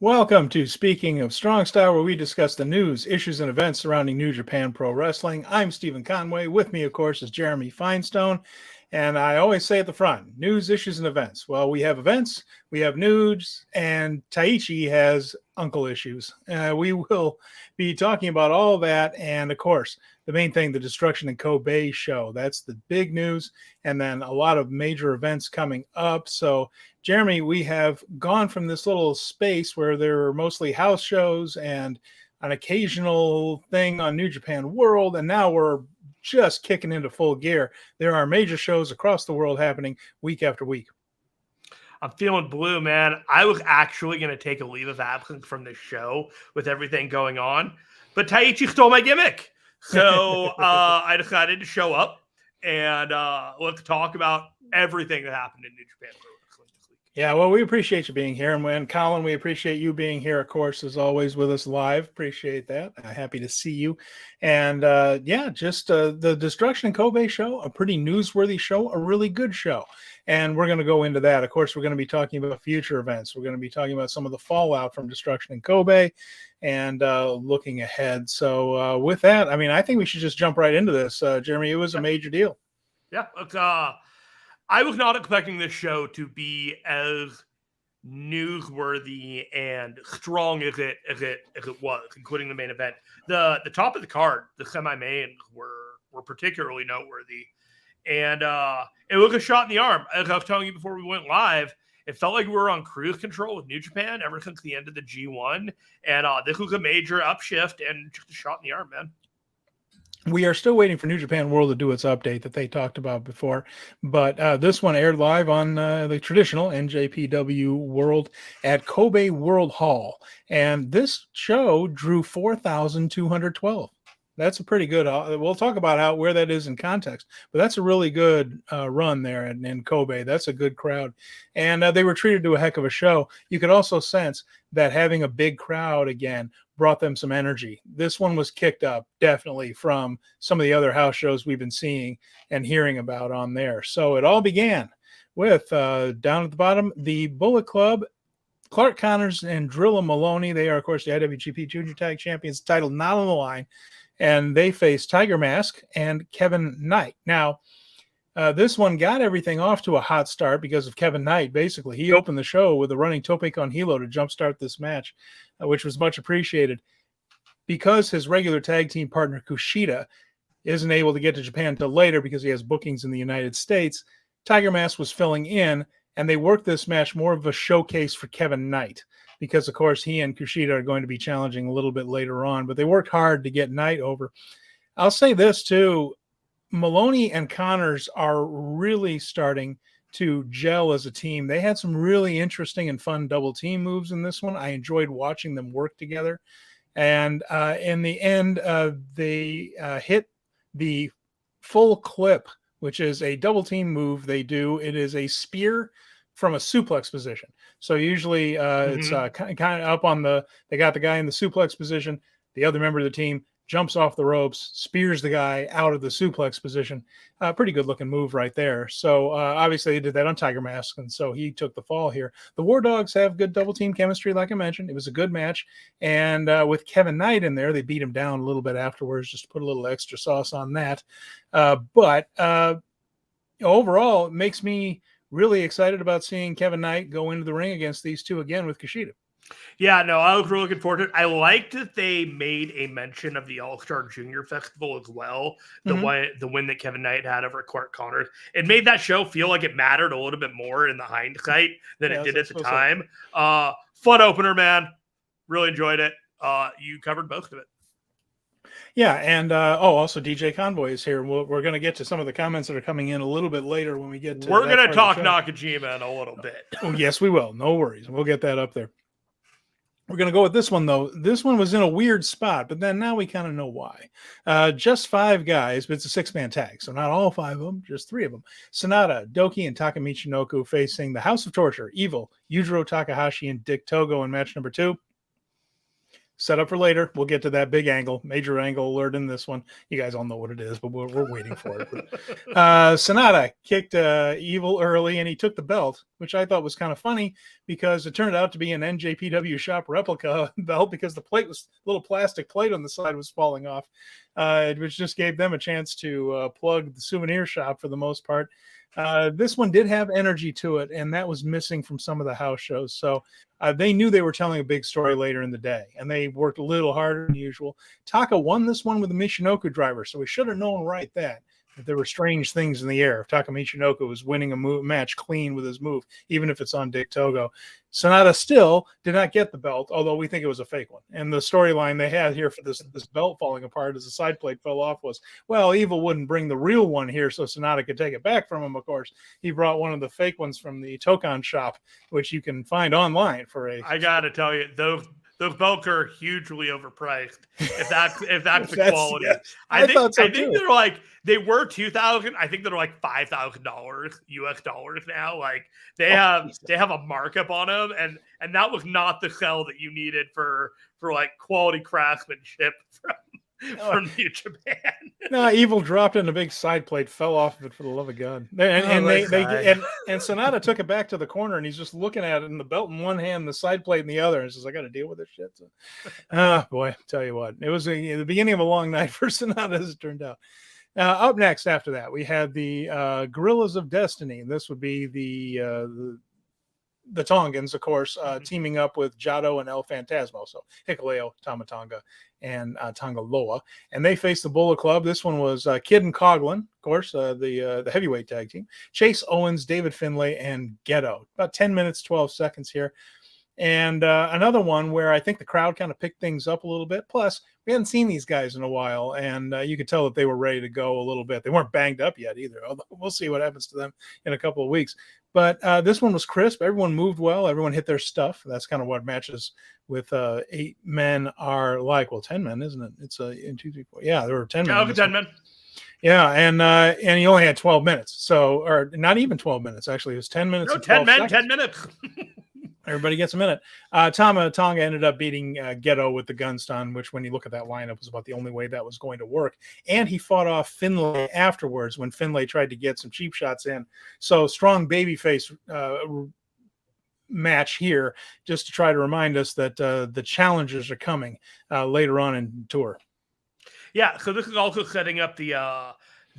Welcome to Speaking of Strong Style, where we discuss the news, issues, and events surrounding New Japan Pro Wrestling. I'm Stephen Conway. With me, of course, is Jeremy Finestone. And I always say at the front, news, issues, and events. Well, we have events, we have news, and Taichi has uncle issues. We will be talking about all that. And, of course, the main thing, the Destruction in Kobe show. That's the big news. And then a lot of major events coming up. So, Jeremy, we have gone from this little space where there were mostly house shows and an occasional thing on New Japan World, and now we're just kicking into full gear. There are major shows across the world happening week after week. I'm feeling blue, man. I was actually going to take a leave of absence from this show with everything going on, but Taichi stole my gimmick. So I decided to show up and let's talk about everything that happened in New Japan Pro Wrestling this week. Yeah, well, we appreciate you being here. And Colin, we appreciate you being here, of course, as always, with us live. Appreciate that. Happy to see you. And just the Destruction in Kobe show, a pretty newsworthy show, a really good show. And we're going to go into that. Of course, we're going to be talking about future events. We're going to be talking about some of the fallout from Destruction in Kobe and looking ahead. So with that, I mean, I think we should just jump right into this. Jeremy, it was a major deal. Yeah, look, I was not expecting this show to be as newsworthy and strong as it was, including the main event. The top of the card, the semi-mains were particularly noteworthy. And it was a shot in the arm. As I was telling you before we went live, it felt like we were on cruise control with New Japan ever since the end of the G1. And this was a major upshift and just a shot in the arm, man. We are still waiting for New Japan World to do its update that they talked about before. But this one aired live on the traditional NJPW World at Kobe World Hall. And this show drew 4,212. That's a pretty good. We'll talk about where that is in context, but that's a really good run there in Kobe. That's a good crowd, and they were treated to a heck of a show. You could also sense that having a big crowd again brought them some energy. This one was kicked up definitely from some of the other house shows we've been seeing and hearing about on there. So it all began with down at the bottom, the Bullet Club. Clark Connors and Drilla Maloney. They are, of course, the IWGP Junior Tag Champions, title not on the line. And they face Tiger Mask and Kevin Knight. Now, this one got everything off to a hot start because of Kevin Knight. Basically, he opened the show with a running tope con hilo to jumpstart this match, which was much appreciated. Because his regular tag team partner, Kushida, isn't able to get to Japan until later because he has bookings in the United States, Tiger Mask was filling in, and they worked this match more of a showcase for Kevin Knight. Because, of course, he and Kushida are going to be challenging a little bit later on. But they worked hard to get Knight over. I'll say this, too. Maloney and Connors are really starting to gel as a team. They had some really interesting and fun double team moves in this one. I enjoyed watching them work together. And in the end, they hit the full clip, which is a double team move they do. It is a spear from a suplex position. So usually it's kind of up on they got the guy in the suplex position. The other member of the team jumps off the ropes, spears the guy out of the suplex position. Pretty good looking move right there. So obviously they did that on Tiger Mask, and so he took the fall here. The War Dogs have good double team chemistry, like I mentioned. It was a good match. And with Kevin Knight in there, they beat him down a little bit afterwards, just to put a little extra sauce on that. But overall, it makes me really excited about seeing Kevin Knight go into the ring against these two again with Kushida. Yeah, no, I was really looking forward to it. I liked that they made a mention of the All-Star Junior Festival as well. The win that Kevin Knight had over Clark Connors. It made that show feel like it mattered a little bit more in the hindsight than it did at the time. Fun opener, man. Really enjoyed it. You covered most of it. Yeah, and also DJ Convoy is here. We're going to get to some of the comments that are coming in a little bit later when we get to. We're going to talk Nakajima in a little bit. Oh, yes, we will. No worries. We'll get that up there. We're going to go with this one, though. This one was in a weird spot, but then now we kind of know why. Just 5 guys, but it's a 6-man tag, so not all 5 of them, just 3 of them. Sonata, Doki, and Taka Michinoku facing the House of Torture, Evil, Yujiro Takahashi, and Dick Togo in match number 2. set up for later. We'll get to that big angle, major angle alert in this one. You guys all know what it is, but we're waiting for it. Sonata kicked Evil early, and he took the belt, which I thought was kind of funny because it turned out to be an NJPW shop replica belt because the plate was little plastic plate on the side was falling off, which just gave them a chance to plug the souvenir shop for the most part. This one did have energy to it, and that was missing from some of the house shows. So they knew they were telling a big story later in the day, and they worked a little harder than usual. Taka won this one with the Michinoku driver, so we should have known right that there were strange things in the air. If Taka Michinoku was winning a match clean with his move, even if it's on Dick Togo. Sonata still did not get the belt, although we think it was a fake one. And the storyline they had here for this belt falling apart as the side plate fell off was, well, Evil wouldn't bring the real one here so Sonata could take it back from him, of course. He brought one of the fake ones from the Tokon shop, which you can find online for a... I got to tell you, those belts are hugely overpriced. If that's the quality, yeah, I think they're like, they were $2,000. I think they're like $5,000 US dollars now. Like they have a markup on them, and that was not the sell that you needed for like quality craftsmanship from New Japan. No, Evil dropped in a big side plate, fell off of it for the love of God. And Sonata took it back to the corner, and he's just looking at it, and the belt in one hand, the side plate in the other, and says, "I got to deal with this shit." So, boy, tell you what, it was the beginning of a long night for Sonata, as it turned out. Up next after that, we had the Gorillas of Destiny. This would be the Tongans, of course, teaming up with Jado and El Phantasmo. So Hikuleo, Tamatonga, and Tangaloa. And they faced the Bullet Club. This one was Kid and Coughlin, of course, the heavyweight tag team. Chase Owens, David Finlay, and Ghetto. About 10 minutes, 12 seconds here. And another one where I think the crowd kind of picked things up a little bit. Plus, we hadn't seen these guys in a while, and you could tell that they were ready to go a little bit. They weren't banged up yet either, although we'll see what happens to them in a couple of weeks. But this one was crisp. Everyone moved well. Everyone hit their stuff. That's kind of what matches with 8 men are like. Well, 10 men, isn't it? It's 1, 2, 3, 4. Yeah, there were 10 men. Okay, 10 men. Yeah, and he only had 12 minutes. So, or not even 12 minutes, actually. It was 10 minutes. No, 10 men, seconds. 10 minutes. Everybody gets a minute. Tonga ended up beating Ghetto with the gun stun, which when you look at that lineup was about the only way that was going to work. And he fought off Finlay afterwards when Finlay tried to get some cheap shots in. So strong babyface match here just to try to remind us that the challengers are coming later on in tour. Yeah, so this is also setting up the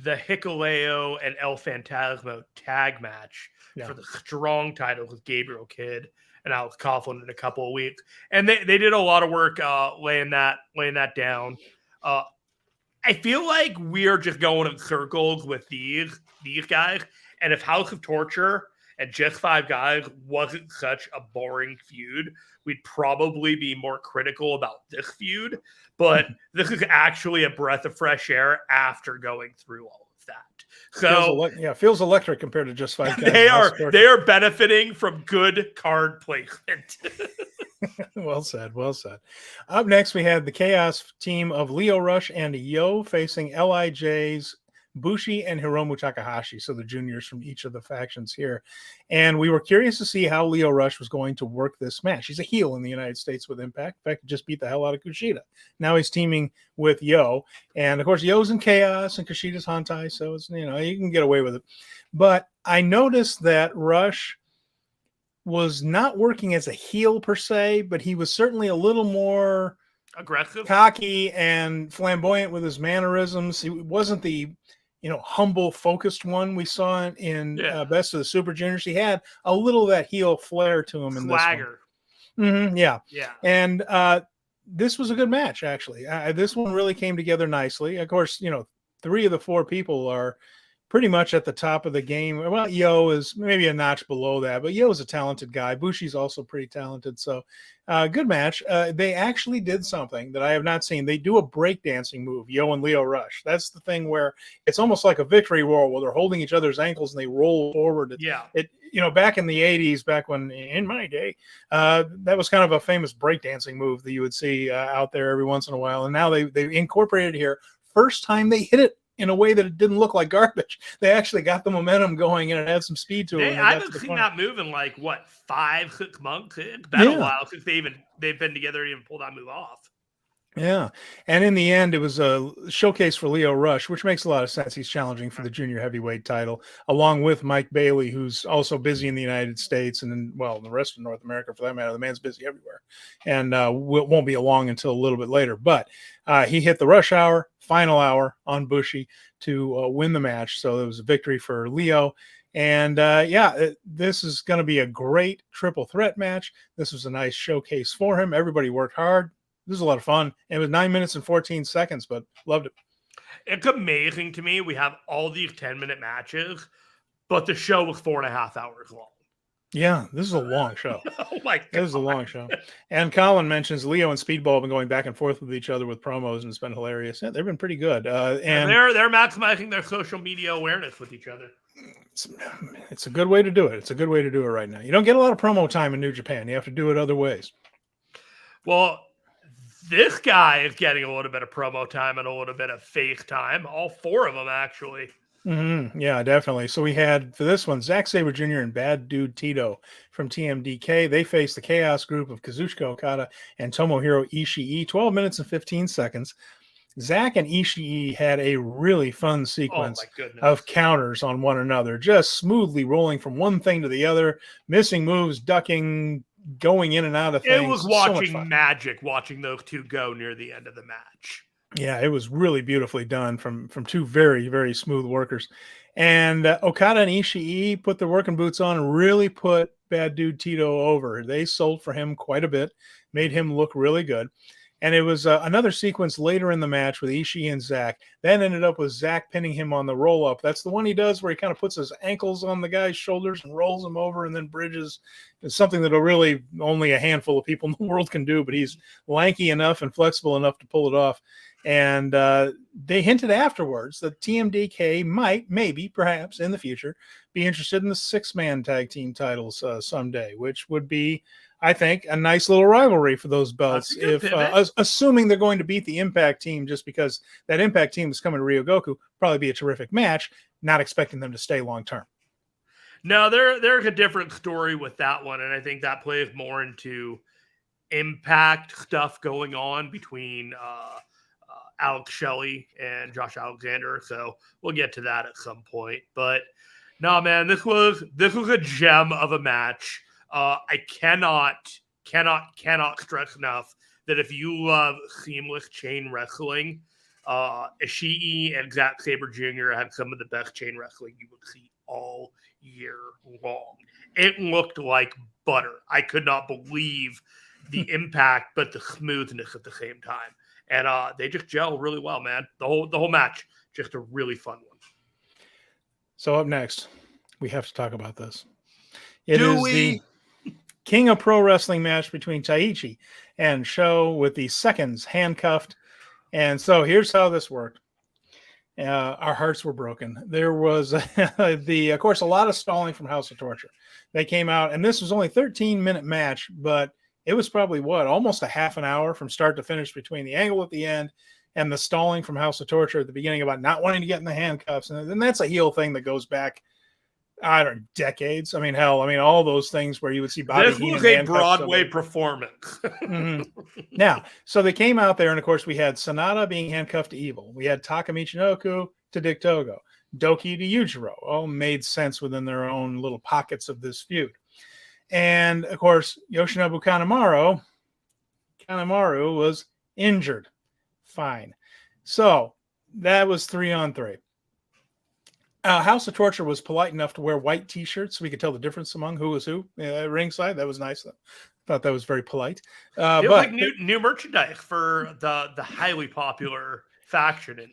Hikuleo and El Phantasmo tag match for the strong title with Gabriel Kidd and Alex Coughlin in a couple of weeks. And they did a lot of work laying that down. I feel like we're just going in circles with these guys. And if House of Torture and Just 5 Guys wasn't such a boring feud, we'd probably be more critical about this feud. But this is actually a breath of fresh air after going through all of that. So feels electric compared to Just 5 Guys. They are benefiting from good card placement. Well said. Up next, we had the Chaos team of Leo Rush and Yo facing LIJ's Bushi and Hiromu Takahashi, so the juniors from each of the factions here. And we were curious to see how Leo Rush was going to work this match. He's a heel in the United States with Impact. In fact, he just beat the hell out of Kushida. Now he's teaming with Yo. And, of course, Yo's in Chaos and Kushida's Hantai, so it's, you can get away with it. But I noticed that Rush was not working as a heel per se, but he was certainly a little more aggressive, cocky, and flamboyant with his mannerisms. He wasn't the humble, focused one we saw in Best of the Super Juniors. He had a little of that heel flair to him in Swagger. This one. Yeah. And this was a good match, actually. This one really came together nicely. Of course, 3 of the 4 people are pretty much at the top of the game. Well, Yo is maybe a notch below that, but Yo is a talented guy. Bushi's also pretty talented. So good match. They actually did something that I have not seen. They do a breakdancing move, Yo and Leo Rush. That's the thing where it's almost like a victory roll where they're holding each other's ankles and they roll forward. Back in the 80s, back when in my day, that was kind of a famous breakdancing move that you would see out there every once in a while. And now they incorporated it here. First time they hit it in a way that it didn't look like garbage. They actually got the momentum going and it had some speed to it. I haven't seen that move in 5, 6 months. It's been a while since they've been together and even pulled that move off. Yeah. And in the end, it was a showcase for Leo Rush, which makes a lot of sense. He's challenging for the junior heavyweight title, along with Mike Bailey, who's also busy in the United States and then, well, the rest of North America for that matter. The man's busy everywhere and won't be along until a little bit later. But he hit the rush hour, final hour on Bushi to win the match. So it was a victory for Leo. And this is going to be a great triple threat match. This was a nice showcase for him. Everybody worked hard. This was a lot of fun. It was 9 minutes and 14 seconds, but loved it. It's amazing to me. We have all these 10-minute matches, but the show was 4.5 hours long. Yeah, this is a long show. Oh my God. This is a long show. And Colin mentions Leo and Speedball have been going back and forth with each other with promos, and it's been hilarious. Yeah, they've been pretty good. And they're maximizing their social media awareness with each other. It's a good way to do it. It's a good way to do it right now. You don't get a lot of promo time in New Japan. You have to do it other ways. Well, this guy is getting a little bit of promo time and a little bit of face time. All four of them, actually. Mm-hmm. Yeah, definitely. So we had, for this one, Zack Sabre Jr. and Bad Dude Tito from TMDK. They faced the Chaos group of Kazuchika Okada and Tomohiro Ishii. 12 minutes and 15 seconds. Zack and Ishii had a really fun sequence of counters on one another, just smoothly rolling from one thing to the other, missing moves, ducking, going in and out of things. It was watching magic, watching those two go near the end of the match. Yeah, it was really beautifully done from two very, very smooth workers. And Okada and Ishii put their working boots on and really put Bad Dude Tito over. They sold for him quite a bit, made him look really good. And it was another sequence later in the match with Ishii and Zack. Then ended up with Zack pinning him on the roll-up. That's the one he does where he kind of puts his ankles on the guy's shoulders and rolls him over and then bridges. It's something that really only a handful of people in the world can do, but he's lanky enough and flexible enough to pull it off. And they hinted afterwards that TMDK might, maybe, perhaps, in the future, be interested in the six-man tag team titles someday, which would be, I think, a nice little rivalry for those belts, if assuming they're going to beat the Impact team, just because that Impact team is coming to Ryogoku, probably be a terrific match, not expecting them to stay long-term. No, there's a different story with that one, and I think that plays more into Impact stuff going on between Alex Shelley and Josh Alexander, so we'll get to that at some point. But no, man, this was a gem of a match. I cannot stress enough that if you love seamless chain wrestling, Ishii and Zack Sabre Jr. had some of the best chain wrestling you would see all year long. It looked like butter. I could not believe the impact, but the smoothness at the same time. And they just gel really well, man. The whole match, just a really fun one. So up next, we have to talk about this. It is the King of Pro Wrestling match between Taichi and Sho with the seconds handcuffed. And so here's how this worked. Our hearts were broken. There was of course, a lot of stalling from House of Torture. They came out, and this was only a 13-minute match, but it was probably almost a half an hour from start to finish between the angle at the end and the stalling from House of Torture at the beginning about not wanting to get in the handcuffs. And that's a heel thing that goes back, I don't know, decades. I mean, hell, all those things where you would see Bobby Heenan. This was a Broadway performance. Mm-hmm. Now, so they came out there, and of course, we had Sonata being handcuffed to Evil. We had Taka Michinoku to Dick Togo, Doki to Yujiro. All made sense within their own little pockets of this feud. And of course, Yoshinobu Kanemaru was injured. Fine. So that was 3-on-3. House of Torture was polite enough to wear white T-shirts so we could tell the difference among who was who at ringside. That was nice. Thought that was very polite. It was like new merchandise for the highly popular faction.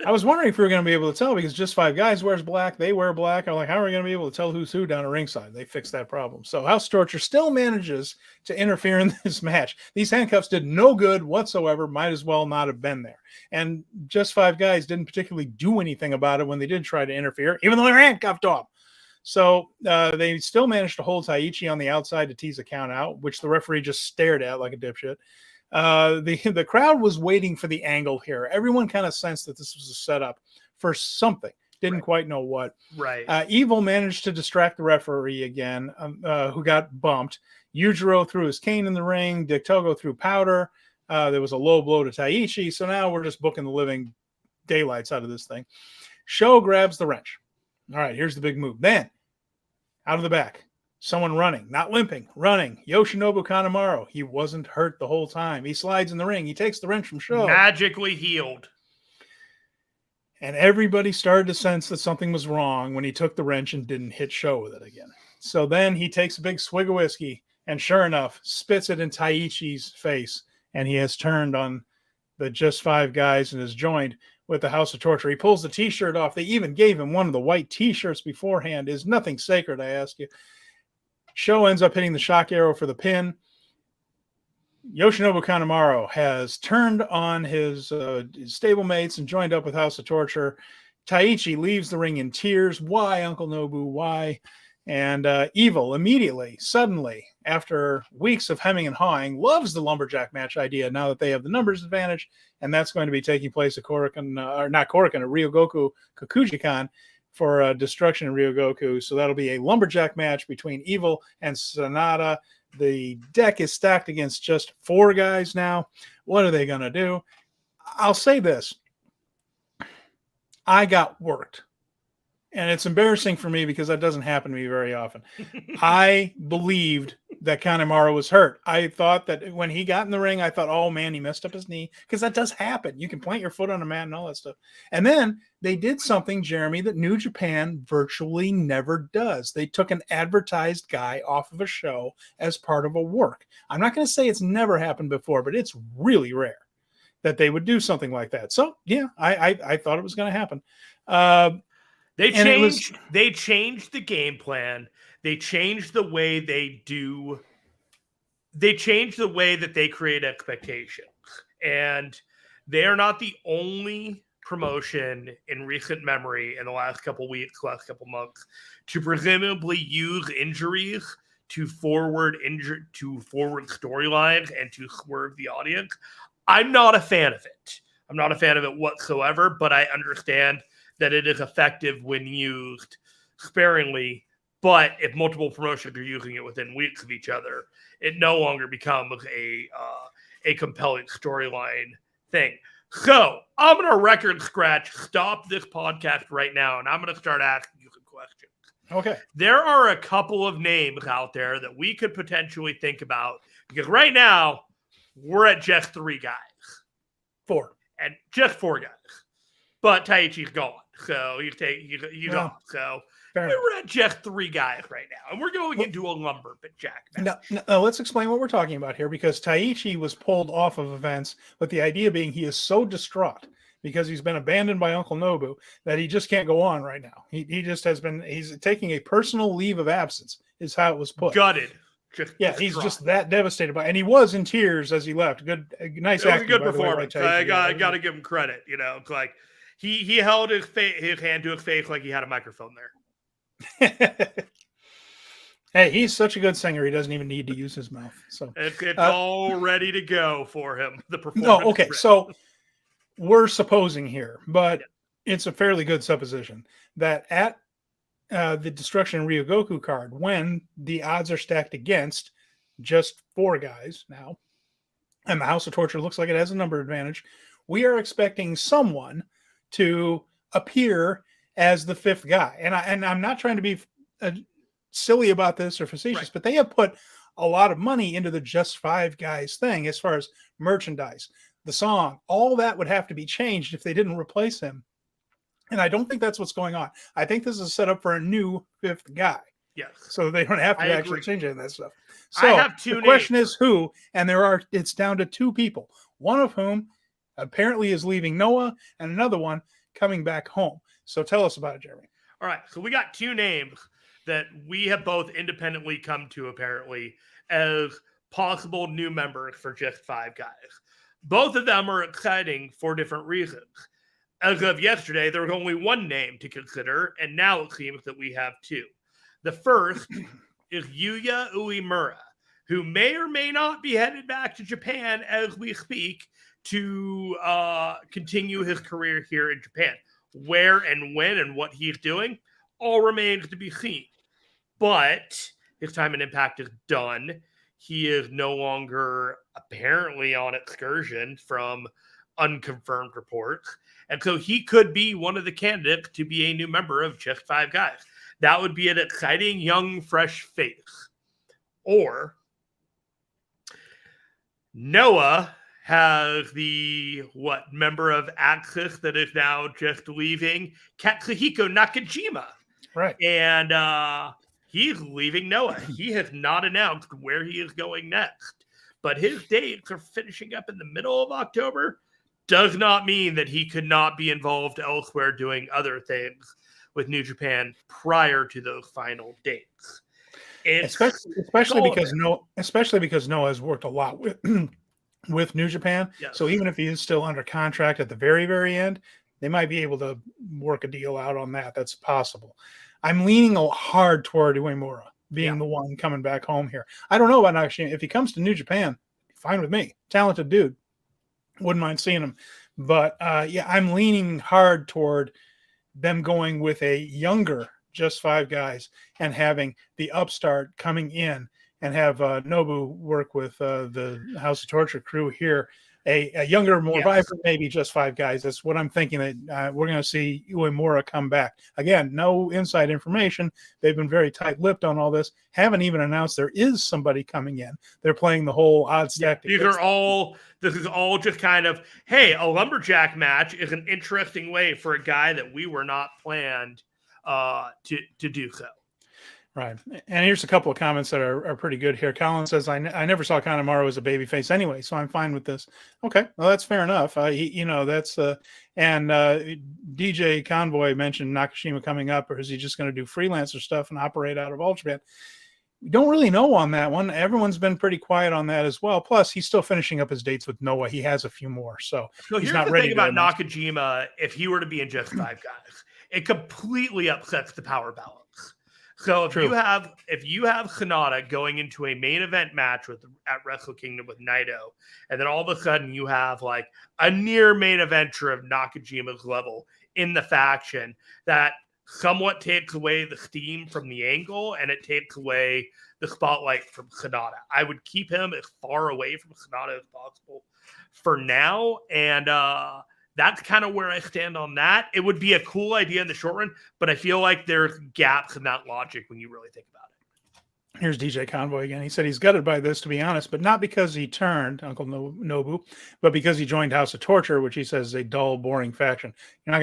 I was wondering if we were going to be able to tell, because Just Five Guys wears black. They wear black. I'm like, how are we going to be able to tell who's who down at ringside? They fixed that problem. So House of Torture still manages to interfere in this match. These handcuffs did no good whatsoever. Might as well not have been there. And Just Five Guys didn't particularly do anything about it when they did try to interfere, even though they were handcuffed off. So they still managed to hold Taichi on the outside to tease a count out, which the referee just stared at like a dipshit. The crowd was waiting for the angle here. Everyone kind of sensed that this was a setup for something. Didn't quite know what. Right. Evil managed to distract the referee again, who got bumped. Yujiro threw his cane in the ring. Dick Togo threw powder. There was a low blow to Taichi. So now we're just booking the living daylights out of this thing. Sho grabs the wrench. All right, here's the big move. Then, out of the back, someone running, not limping, running. Yoshinobu Kanemaru. He wasn't hurt the whole time. He slides in the ring. He takes the wrench from Sho. Magically healed. And everybody started to sense that something was wrong when he took the wrench and didn't hit Sho with it again. So then he takes a big swig of whiskey and sure enough, spits it in Taichi's face. And he has turned on the Just Five guys and is joined with the House of Torture. He pulls the t-shirt off. They even gave him one of the white t-shirts beforehand. Is nothing sacred, I ask you. Sho ends up hitting the shock arrow for the pin. Yoshinobu Kanemaru has turned on his stablemates and joined up with House of Torture. Taichi leaves the ring in tears. Why, Uncle Nobu? Why? And Evil immediately, suddenly, after weeks of hemming and hawing, loves the lumberjack match idea now that they have the numbers advantage, and that's going to be taking place at Ryogoku Kokujikan for Destruction in Ryogoku. So that'll be a lumberjack match between Evil and Sanada. The deck is stacked against just 4 guys now. What are they going to do? I'll say this. I got worked. And it's embarrassing for me because that doesn't happen to me very often. I believed that Kanemaru was hurt. I thought that when he got in the ring, I thought, oh man, he messed up his knee. Because that does happen. You can plant your foot on a mat and all that stuff. And then they did something, Jeremy, that New Japan virtually never does. They took an advertised guy off of a show as part of a work. I'm not going to say it's never happened before, but it's really rare that they would do something like that. So yeah, I thought it was going to happen. They changed the game plan. They changed the way they do. They changed the way that they create expectations. And they are not the only promotion in recent memory in the last couple weeks, last couple months, to presumably use injuries to forward storylines and to swerve the audience. I'm not a fan of it. I'm not a fan of it whatsoever, but I understand that it is effective when used sparingly. But if multiple promotions are using it within weeks of each other, it no longer becomes a compelling storyline thing. So I'm going to record scratch, stop this podcast right now, and I'm going to start asking you some questions. Okay. There are a couple of names out there that we could potentially think about, because right now we're at just 3 guys. 4. And just 4 guys. But Taichi's gone. So he's gone. So we're at just 3 guys right now. And we're going into a lumberjack match. Now, let's explain what we're talking about here, because Taichi was pulled off of events, but the idea being he is so distraught because he's been abandoned by Uncle Nobu that he just can't go on right now. He just has been, he's taking a personal leave of absence is how it was put. Gutted. He's just that devastated by, and he was in tears as he left. Nice acting. It was a good performance. I got to give him credit. You know, it's like he held his hand to his face like he had a microphone there. Hey, he's such a good singer. He doesn't even need to use his mouth. So it's all ready to go for him. The performance. No, okay. So we're supposing here, but it's a fairly good supposition that at the Destruction in Ryogoku card, when the odds are stacked against just 4 guys now, and the House of Torture looks like it has a number advantage, we are expecting someone to appear as the 5th guy. And I'm not trying to be silly about this or facetious, but they have put a lot of money into the just 5 guys thing as far as merchandise, the song, all that would have to be changed if they didn't replace him. And I don't think that's what's going on. I think this is set up for a new 5th guy. Yes. So they don't have to actually change any of that stuff. So I have 2 the question is who, and it's down to 2 people, one of whom apparently is leaving Noah and another one coming back home. So tell us about it, Jeremy. All right. So we got 2 names that we have both independently come to apparently as possible new members for just 5 guys. Both of them are exciting for different reasons. As of yesterday, there was only 1 name to consider, and now it seems that we have 2. The first is Yuya Uemura, who may or may not be headed back to Japan as we speak to continue his career here in Japan. Where and when and what he's doing all remains to be seen. But his time in Impact is done. he is no longer apparently on excursion from unconfirmed reports. And so he could be one of the candidates to be a new member of Just Five Guys. That would be an exciting, young, fresh face. Or Noah has the member of Axis that is now just leaving, Katsuhiko Nakajima. Right. And he's leaving Noah. He has not announced where he is going next. But his dates are finishing up in the middle of October. Does not mean that he could not be involved elsewhere doing other things with New Japan prior to those final dates. Especially because Noah has worked a lot with New Japan. Yes. So even if he is still under contract at the very, very end, they might be able to work a deal out on that. That's possible. I'm leaning hard toward Uemura being the one coming back home here. I don't know about Nakashima. If he comes to New Japan, fine with me. Talented dude. Wouldn't mind seeing him. But I'm leaning hard toward them going with a younger Just Five Guys and having the upstart coming in and have Nobu work with the House of Torture crew here. A younger, more vibrant, maybe Just Five Guys. That's what I'm thinking, that we're going to see Uemura come back. Again, no inside information. They've been very tight-lipped on all this. Haven't even announced there is somebody coming in. They're playing the whole odd stack. This is all just kind of, hey, a lumberjack match is an interesting way for a guy that we were not planned to do so. Right. And here's a couple of comments that are pretty good here. Colin says, I never saw Kanemaru as a babyface anyway, so I'm fine with this. Okay, well, that's fair enough. That's and DJ Convoy mentioned Nakashima coming up, or is he just going to do freelancer stuff and operate out of All Japan? We don't really know on that one. Everyone's been pretty quiet on that as well. Plus, he's still finishing up his dates with Noah. He has a few more, so he's not ready. Here's the thing about Nakajima, if he were to be in Just Five Guys, it completely upsets the power balance. So if you have Sonata going into a main event match at Wrestle Kingdom with Naito, and then all of a sudden you have like a near main eventer of Nakajima's level in the faction, that somewhat takes away the steam from the angle and it takes away the spotlight from Sonata. I would keep him as far away from Sonata as possible for now, and that's kind of where I stand on that. It would be a cool idea in the short run, but I feel like there's gaps in that logic when you really think about it. Here's DJ Convoy again. He said he's gutted by this, to be honest, but not because he turned Uncle Nobu, but because he joined House of Torture, which he says is a dull, boring faction. I'm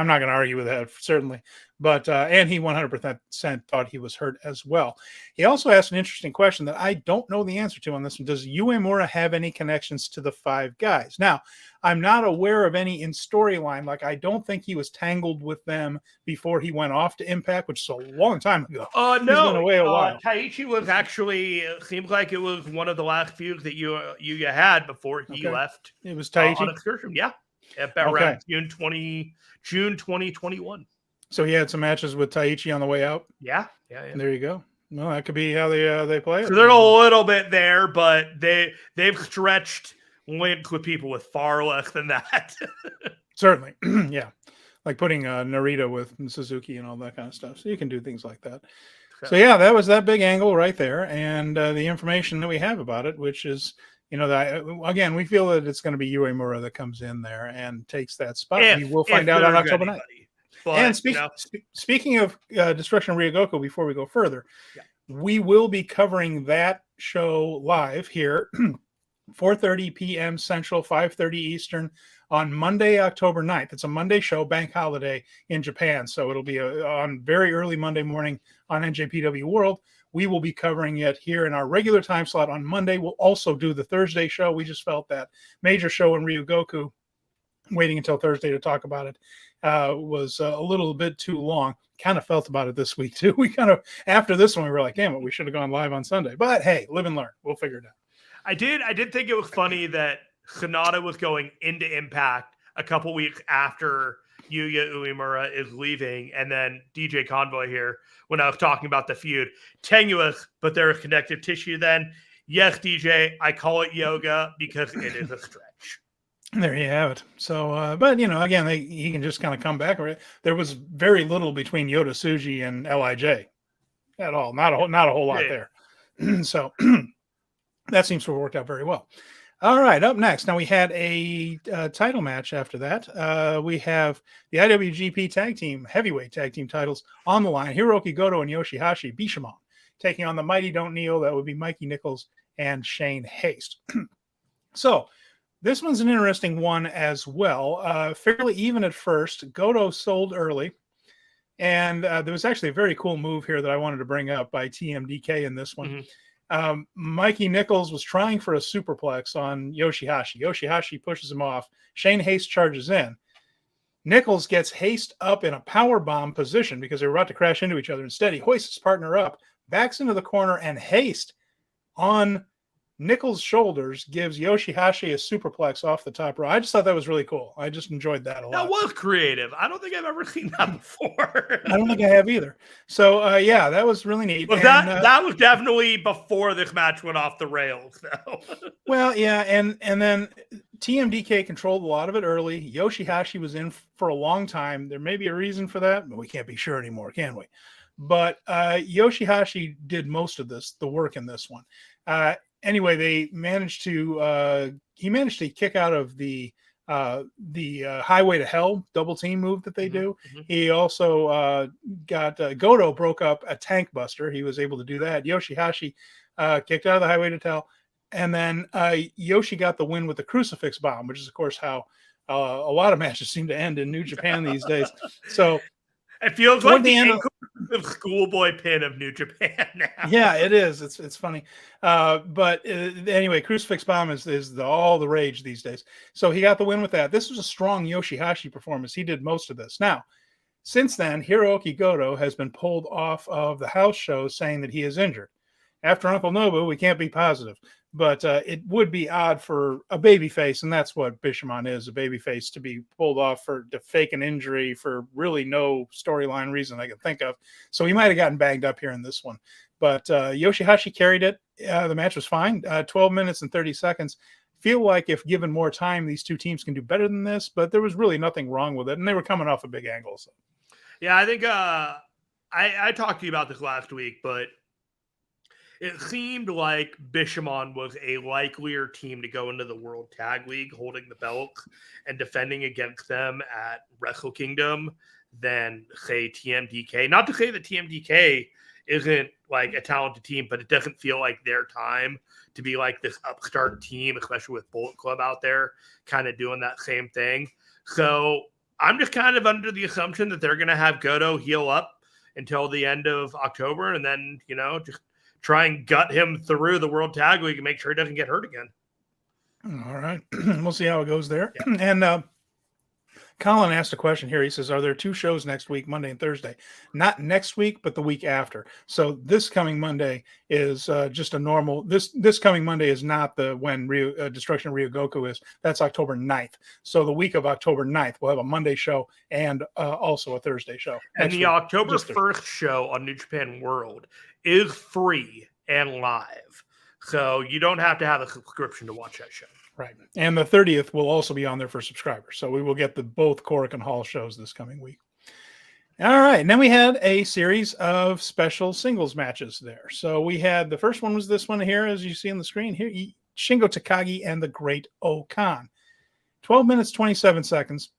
not going to argue with that, certainly. But and he 100% thought he was hurt as well. He also asked an interesting question that I don't know the answer to on this one. Does Uemura have any connections to the Five Guys? Now, I'm not aware of any in storyline. Like, I don't think he was tangled with them before he went off to Impact, which is a long time ago. No, he's been away a while. Taichi was actually, seems like it was one of the last feuds that you had before he left. It was Taichi on excursion, around June 2021. So he had some matches with Taichi on the way out. Yeah. There you go. Well, that could be how they play it. So there's a little bit there, but they've stretched links with people with far less than that. Certainly, yeah, like putting Narita with Suzuki and all that kind of stuff. So you can do things like that. So yeah, that was that big angle right there, and the information that we have about it, which is, again, we feel that it's going to be Uemura that comes in there and takes that spot. We will find out on October 9th. But, and speaking of Destruction Ryogoku, before we go further, we will be covering that show live here, 4:30 p.m. Central, 5:30 Eastern, on Monday, October 9th. It's a Monday show, bank holiday in Japan, so it'll be on very early Monday morning on NJPW World. We will be covering it here in our regular time slot on Monday. We'll also do the Thursday show. We just felt that major show in Ryogoku, waiting until Thursday to talk about it, was a little bit too long. Kind of felt about it this week too. We kind of, after this one, we were like, damn it, we should have gone live on Sunday. But hey, live and learn. We'll figure it out. I did think it was funny that Sonata was going into Impact a couple weeks after Yuya Uemura is leaving, and then DJ Convoy here, when I was talking about the feud, tenuous, but there is connective tissue then. Yes, DJ, I call it yoga because it is a stretch. There you have it. So, but again, he can just kind of come back. There was very little between Yota Tsuji and LIJ at all. Not a whole lot there. So, that seems to have worked out very well. All right, up next. Now we had a title match after that. We have the IWGP Tag Team, Heavyweight Tag Team titles on the line. Hiroki Goto and Yoshihashi Bishamon taking on the Mighty Don't Kneel. That would be Mikey Nichols and Shane Haste. So this one's an interesting one as well. Fairly even at first. Goto sold early. And there was actually a very cool move here that I wanted to bring up by TMDK in this one. Mm-hmm. Mikey Nichols was trying for a superplex on Yoshihashi. Yoshihashi pushes him off. Shane Haste charges in. Nichols gets Haste up in a power bomb position because they were about to crash into each other. Instead, he hoists his partner up, backs into the corner, and Haste on Nichols' shoulders gives Yoshihashi a superplex off the top row. I just thought that was really cool. I just enjoyed that a lot. That was creative. I don't think I've ever seen that before. I don't think I have either. So, yeah, that was really neat. Well, that was definitely before this match went off the rails, though. Well, yeah, and then TMDK controlled a lot of it early. Yoshihashi was in for a long time. There may be a reason for that, but we can't be sure anymore, can we? But Yoshihashi did most of the work in this one. Anyway, they managed to he managed to kick out of the Highway to Hell double team move that they do. Mm-hmm. He also got Goto broke up a tank buster. He was able to do that. Yoshihashi kicked out of the Highway to Hell, and then Yoshi got the win with the crucifix bomb, which is of course how a lot of matches seem to end in New Japan these days. So it feels like the end of schoolboy pin of New Japan now. Yeah, it is. It's funny. But anyway, Crucifix Bomb is all the rage these days. So he got the win with that. This was a strong Yoshihashi performance. He did most of this. Now, since then, Hiroki Goto has been pulled off of the house show saying that he is injured. After Uncle Nobu, we can't be positive. But it would be odd for a babyface, and that's what Bishamon is, a babyface, to be pulled off to fake an injury for really no storyline reason I can think of. So he might have gotten banged up here in this one. But Yoshihashi carried it. The match was fine. 12 minutes and 30 seconds. Feel like if given more time, these two teams can do better than this, but there was really nothing wrong with it, and they were coming off a big angle. So. Yeah, I think I talked to you about this last week, but it seemed like Bishamon was a likelier team to go into the World Tag League holding the belt and defending against them at Wrestle Kingdom than, say, TMDK. Not to say that TMDK isn't like a talented team, but it doesn't feel like their time to be like this upstart team, especially with Bullet Club out there kind of doing that same thing. So I'm just kind of under the assumption that they're going to have Goto heal up until the end of October and then, just try and gut him through the World Tag League and make sure he doesn't get hurt again. All right. We'll see how it goes there. Yeah. And Colin asked a question here. He says, are there two shows next week, Monday and Thursday? Not next week, but the week after. So this coming Monday is just a normal. This coming Monday is not when Destruction of Ryogoku is. That's October 9th. So the week of October 9th, we'll have a Monday show and also a Thursday show. And the October 1st show on New Japan World is free and live. So you don't have to have a subscription to watch that show. Right. And the 30th will also be on there for subscribers. So we will get both Cork and Hall shows this coming week. All right. And then we had a series of special singles matches there. So we had the first one was this one here, as you see on the screen here, Shingo Takagi and the Great O-Khan. 12 minutes, 27 seconds.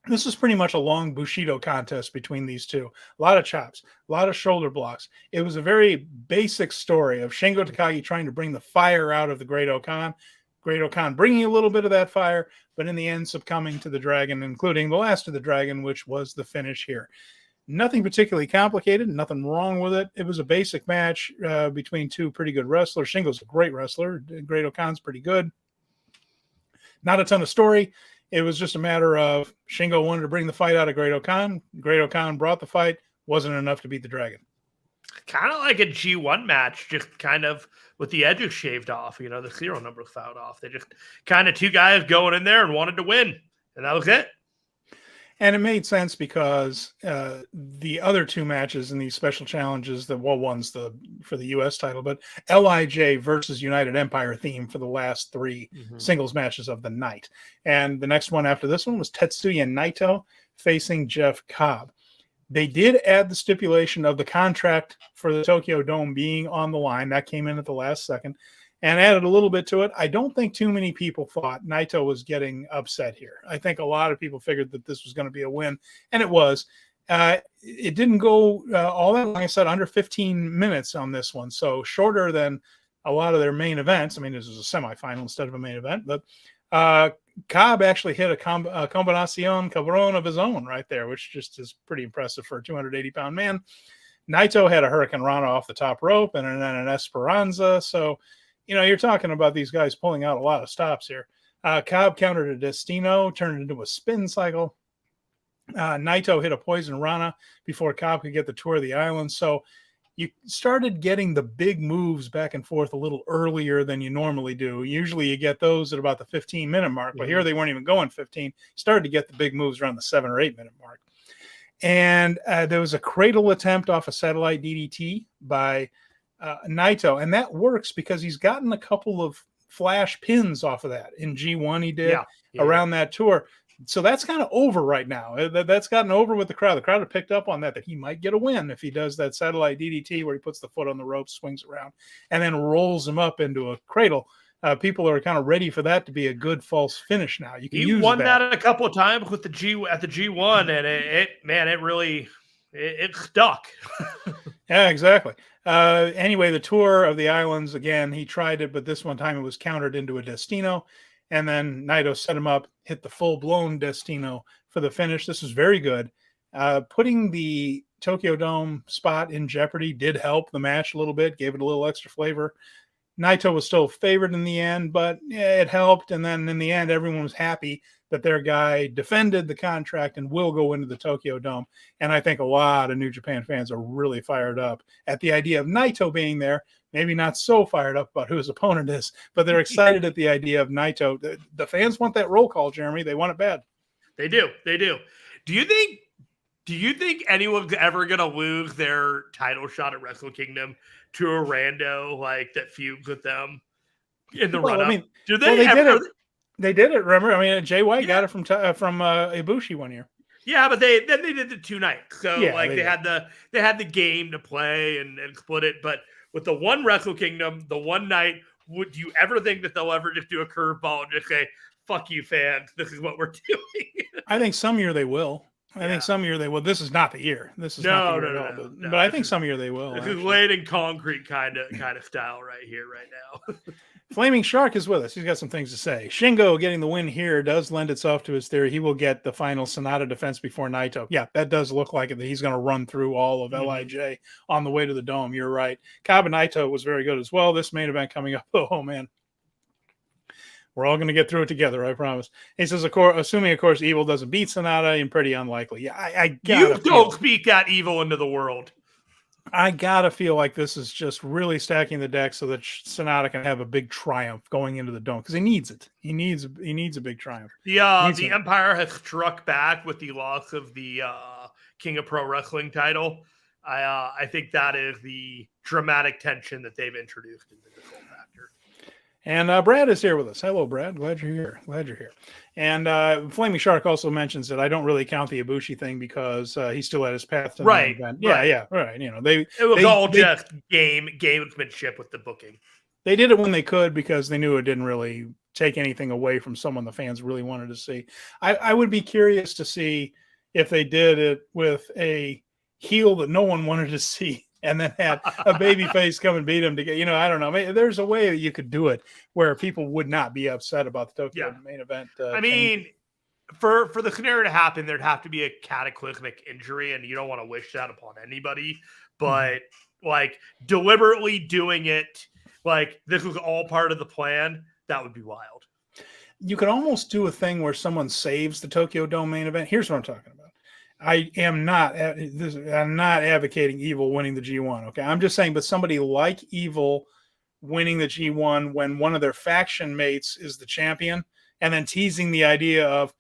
This is pretty much a long Bushido contest between these two. A lot of chops, a lot of shoulder blocks. It was a very basic story of Shingo Takagi trying to bring the fire out of the Great O-Khan. Great O-Khan bringing a little bit of that fire, but in the end succumbing to the dragon, including the last of the dragon, which was the finish here. Nothing particularly complicated, nothing wrong with it. It was a basic match between two pretty good wrestlers. Shingo's a great wrestler. Great O-Khan's pretty good. Not a ton of story. It was just a matter of Shingo wanted to bring the fight out of Great O-Khan. Great O-Khan brought the fight. Wasn't enough to beat the dragon. Kind of like a G1 match, just kind of with the edges shaved off, the serial numbers fouled off. They just kind of two guys going in there and wanted to win. And that was it. And it made sense because the other two matches in these special challenges, one's for the U.S. title, but LIJ versus United Empire theme for the last three singles matches of the night. And the next one after this one was Tetsuya Naito facing Jeff Cobb. They did add the stipulation of the contract for the Tokyo Dome being on the line. That came in at the last second. and added a little bit to it. I don't think too many people thought Naito was getting upset here. I think a lot of people figured that this was going to be a win, and it was. It didn't go all that long. I said under 15 minutes on this one, so shorter than a lot of their main events. I mean, this was a semifinal instead of a main event, but Cobb actually hit a combinacion cabron of his own right there, which just is pretty impressive for a 280-pound man. Naito had a Hurricane Rana off the top rope and then an Esperanza. So, you're talking about these guys pulling out a lot of stops here. Cobb countered a Destino, turned it into a spin cycle. Naito hit a Poison Rana before Cobb could get the tour of the island. So you started getting the big moves back and forth a little earlier than you normally do. Usually you get those at about the 15-minute mark, but here they weren't even going 15. Started to get the big moves around the 7 or 8-minute mark. And there was a cradle attempt off a satellite DDT by Naito, and that works because he's gotten a couple of flash pins off of that. In G1 he did around that tour. So that's kind of over right now. That's gotten over with the crowd. The crowd had picked up on that he might get a win if he does that satellite DDT where he puts the foot on the rope, swings around, and then rolls him up into a cradle. People are kind of ready for that to be a good false finish now. You can use won that a couple of times with the G1, and it really stuck. Yeah, exactly. Anyway, the tour of the islands, again, he tried it, but this one time it was countered into a Destino. And then Naito set him up, hit the full-blown Destino for the finish. This was very good. Putting the Tokyo Dome spot in jeopardy did help the match a little bit, gave it a little extra flavor. Naito was still favored in the end, but it helped. And then in the end, everyone was happy that their guy defended the contract and will go into the Tokyo Dome. And I think a lot of New Japan fans are really fired up at the idea of Naito being there. Maybe not so fired up about who his opponent is, but they're excited at the idea of Naito. The fans want that roll call, Jeremy. They want it bad. They do. Do you think anyone's ever going to lose their title shot at Wrestle Kingdom to a rando like that feuds with them in the run-up? I mean, do they ever? They did it. Remember? I mean, Jay White got it from Ibushi one year. Yeah, but they did it 2 nights. So they had the game to play and split it. But with the one Wrestle Kingdom, the one night, would you ever think that they'll ever just do a curveball and just say, "Fuck you, fans! This is what we're doing"? I think some year they will. I think some year they will. This is not the year. This is not the year at all. But I think some year they will. This is laid in concrete kind of style right here, right now. Flaming Shark is with us. He's got some things to say. Shingo getting the win here does lend itself to his theory. He will get the final Sonata defense before Naito. Yeah, that does look like it, that he's going to run through all of LIJ on the way to the Dome. You're right. Cobb and Naito was very good as well. This main event coming up. Oh, man. We're all going to get through it together, I promise. He says, assuming, of course, Evil doesn't beat Sonata, and pretty unlikely. Yeah, you don't speak that Evil into the world. I gotta feel like this is just really stacking the deck so that Sonata can have a big triumph going into the Dome because he needs it. He needs a big triumph. The Empire has struck back with the loss of the King of Pro Wrestling title. I think that is the dramatic tension that they've introduced into this whole factor. And Brad is here with us. Hello, Brad. Glad you're here. And Flaming Shark also mentions that I don't really count the Ibushi thing because he still had his path to the main event. Yeah, right. It was all just gamesmanship with the booking. They did it when they could because they knew it didn't really take anything away from someone the fans really wanted to see. I would be curious to see if they did it with a heel that no one wanted to see. And then had a baby face come and beat him to get, I don't know. Maybe there's a way that you could do it where people would not be upset about the Tokyo main event. For the scenario to happen, there'd have to be a cataclysmic injury, and you don't want to wish that upon anybody. But deliberately doing it, this was all part of the plan, that would be wild. You could almost do a thing where someone saves the Tokyo Dome main event. Here's what I'm talking about. I'm not advocating Evil winning the G1. Okay. I'm just saying, but somebody like Evil winning the G1 when one of their faction mates is the champion and then teasing the idea of,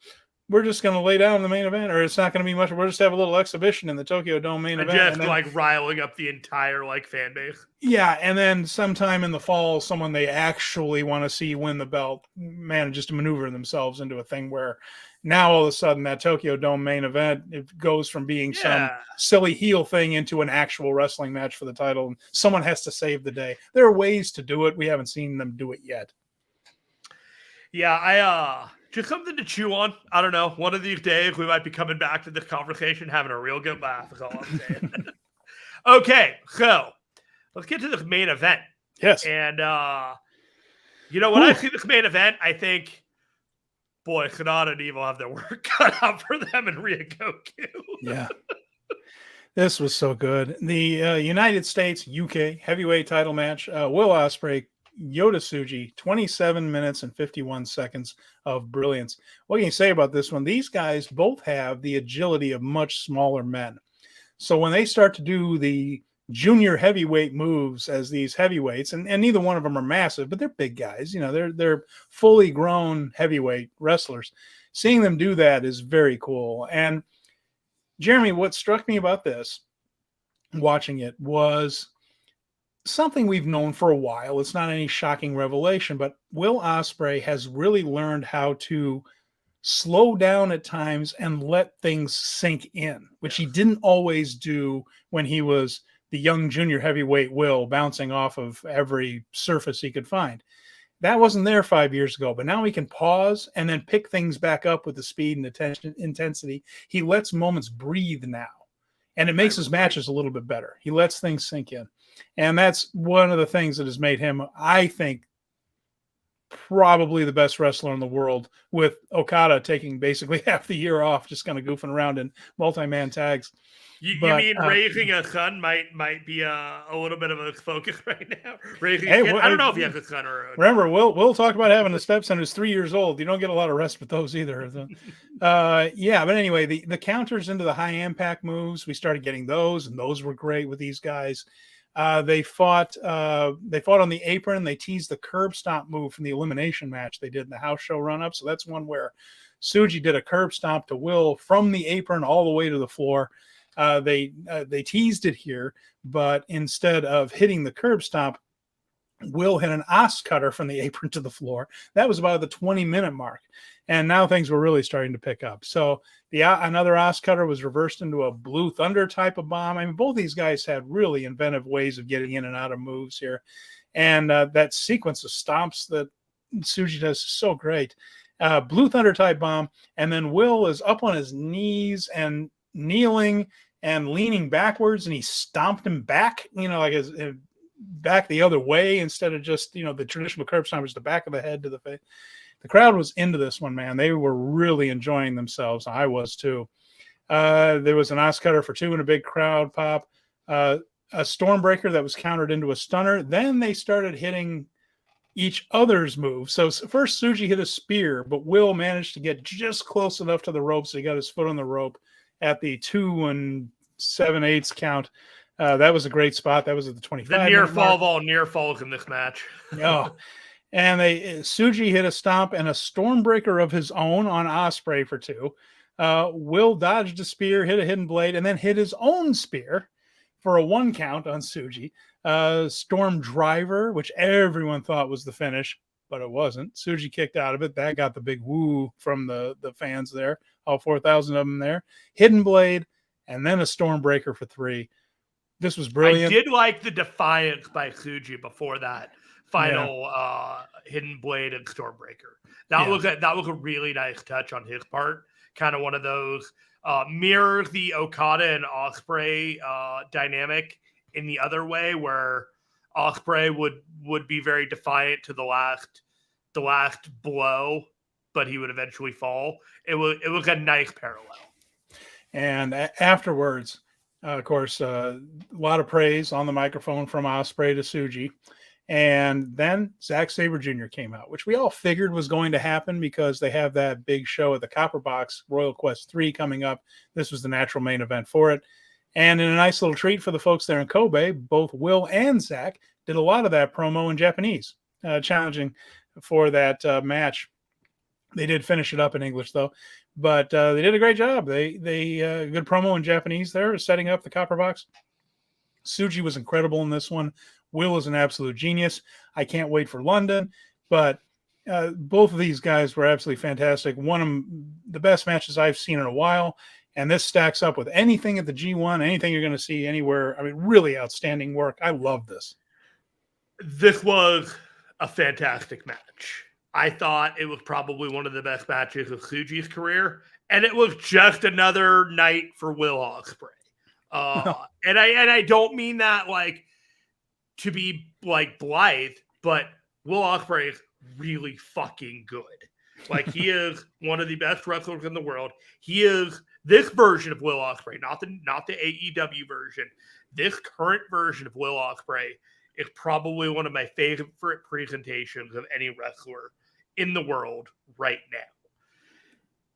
we're just going to lay down in the main event, or it's not going to be much. We'll just have a little exhibition in the Tokyo Dome main event. Just and then, like riling up the entire like fan base. Yeah, and then sometime in the fall, someone they actually want to see win the belt manages to maneuver themselves into a thing where now all of a sudden that Tokyo Dome main event, it goes from being some silly heel thing into an actual wrestling match for the title, and someone has to save the day. There are ways to do it. We haven't seen them do it yet. Yeah, just something to chew on. I don't know. One of these days we might be coming back to this conversation, having a real good laugh, is all I'm saying. Okay, so let's get to this main event. Yes. And, when I see this main event, I think, boy, Sonata and Evil have their work cut out for them in Ryogoky. Yeah. This was so good. The United States UK heavyweight title match, Will Ospreay, Yota Tsuji, 27 minutes and 51 seconds of brilliance. What can you say about this one? These guys both have the agility of much smaller men. So when they start to do the junior heavyweight moves as these heavyweights, and neither one of them are massive, but they're big guys. They're fully grown heavyweight wrestlers. Seeing them do that is very cool. And Jeremy, what struck me about this, watching it, was something we've known for a while. It's not any shocking revelation, but Will Ospreay has really learned how to slow down at times and let things sink in, which he didn't always do when he was the young junior heavyweight Will, bouncing off of every surface he could find. That wasn't there 5 years ago, but now he can pause and then pick things back up with the speed and intensity. He lets moments breathe now, and it makes his matches a little bit better. He lets things sink in. And that's one of the things that has made him, I think, probably the best wrestler in the world, with Okada taking basically half the year off, just kind of goofing around in multi-man tags. You mean raising a son might be a little bit of a focus right now? I don't know if he has a son or a... Remember, Will talked about having a stepson who's 3 years old. You don't get a lot of rest with those either. But anyway, the counters into the high impact moves, we started getting those, and those were great with these guys. They fought on the apron. They teased the curb stomp move from the elimination match they did in the house show run up. So that's one where Tsuji did a curb stomp to Will from the apron all the way to the floor. They teased it here, but instead of hitting the curb stomp, Will hit an os cutter from the apron to the floor. That was about the 20-minute mark. And now things were really starting to pick up. So another os cutter was reversed into a Blue Thunder type of bomb. I mean, both these guys had really inventive ways of getting in and out of moves here. And that sequence of stomps that Tsuji does is so great. Blue Thunder type bomb. And then Will is up on his knees and kneeling and leaning backwards, and he stomped him back, like his back the other way, instead of just, the traditional curb stomp, was the back of the head to the face. The crowd was into this one, man. They were really enjoying themselves. I was too. There was an os cutter for two and a big crowd pop. A Stormbreaker that was countered into a stunner. Then they started hitting each other's moves. So first Tsuji hit a spear, but Will managed to get just close enough to the rope, so he got his foot on the rope at the 2 7/8 count. That was a great spot. That was at the 25. The near fall of all near falls in this match. Oh, and Tsuji hit a stomp and a Stormbreaker of his own on Ospreay for 2. Will dodged a spear, hit a hidden blade, and then hit his own spear for a 1 count on Tsuji. Storm Driver, which everyone thought was the finish, but it wasn't. Tsuji kicked out of it. That got the big woo from the fans there. All 4,000 of them there. Hidden blade, and then a Stormbreaker for 3. This was brilliant. I did like the defiance by Tsuji before that final hidden blade and Stormbreaker. That was a really nice touch on his part. Kind of one of those mirrors the Okada and Ospreay dynamic in the other way, where Ospreay would be very defiant to the last blow, but he would eventually fall. It was a nice parallel. And afterwards, of course, a lot of praise on the microphone from Ospreay to Tsuji. And then Zack Sabre Jr. came out, which we all figured was going to happen because they have that big show at the Copper Box, Royal Quest 3, coming up. This was the natural main event for it. And in a nice little treat for the folks there in Kobe, both Will and Zack did a lot of that promo in Japanese, challenging for that match. They did finish it up in English, though. but they did a great job. They good promo in Japanese there, setting up the copper box. Tsuji was incredible in this one. Will is an absolute genius. I can't wait for London, but both of these guys were absolutely fantastic. One of the best matches I've seen in a while, and this stacks up with anything at the G1, anything you're going to see anywhere. I mean, really outstanding work. I love this. This was a fantastic match. I thought it was probably one of the best matches of Tsuji's career, and it was just another night for Will Ospreay. And I don't mean that like to be like blithe, but Will Ospreay is really fucking good. Like he is one of the best wrestlers in the world. He is this version of Will Ospreay, not the AEW version. This current version of Will Ospreay is probably one of my favorite presentations of any wrestler in the world right now.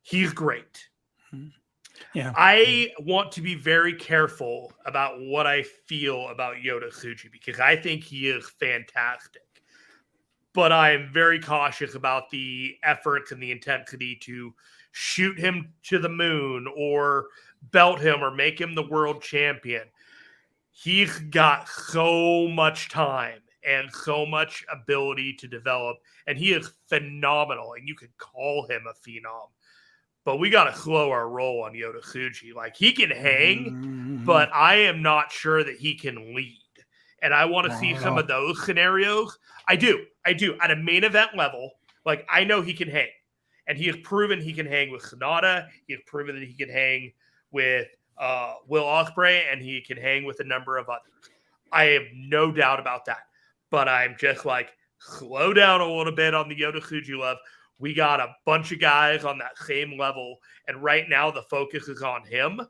He's great. Yeah. I want to be very careful about what I feel about Yota Tsuji because I think he is fantastic. But I am very cautious about the efforts and the intensity to shoot him to the moon or belt him or make him the world champion. He's got so much time and so much ability to develop, and he is phenomenal, and you could call him a phenom. But we got to slow our roll on Yota Tsuji. Like, he can hang, but I am not sure that he can lead. And I want to see some of those scenarios. I do. At a main event level, like, I know he can hang. And he has proven he can hang with Sonata. He has proven that he can hang with Will Ospreay, and he can hang with a number of others. I have no doubt about that. But I'm just like, slow down a little bit on the Yota Tsuji love. We got a bunch of guys on that same level, and right now the focus is on him.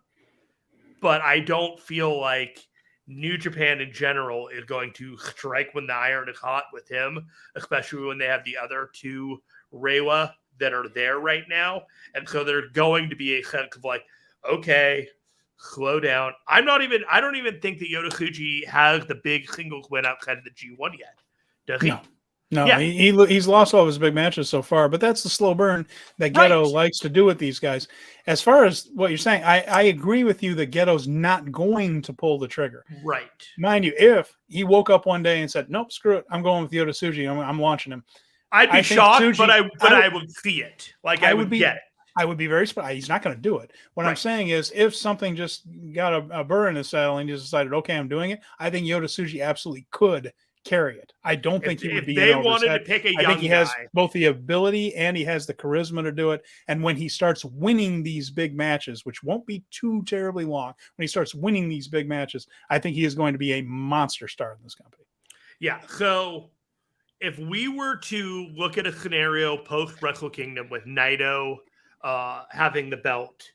But I don't feel like New Japan in general is going to strike when the iron is hot with him, especially when they have the other two Reiwa that are there right now. And so there's going to be a sense of like, okay, slow down. I don't even think that Yota Tsuji has the big singles win outside of the G1 yet. Does he? No, yeah. He's lost all of his big matches so far, but that's the slow burn that Geto likes to do with these guys. As far as what you're saying, I agree with you that Geto's not going to pull the trigger. Right. Mind you, if he woke up one day and said, nope, screw it, I'm going with Yota Tsuji, I'm launching him. I'd be shocked, Tsuji, but I would see it. Like, I would get it. I would be very surprised. He's not going to do it. What I'm saying is, if something just got a burr in his saddle and he just decided, okay, I'm doing it, I think Yota Tsuji absolutely could carry it. I don't think he would be. If they wanted to pick a young guy, I think he has both the ability and he has the charisma to do it. And when he starts winning these big matches, which won't be too terribly long, when he starts winning these big matches, I think he is going to be a monster star in this company. Yeah. So if we were to look at a scenario post Wrestle Kingdom with Naito having the belt,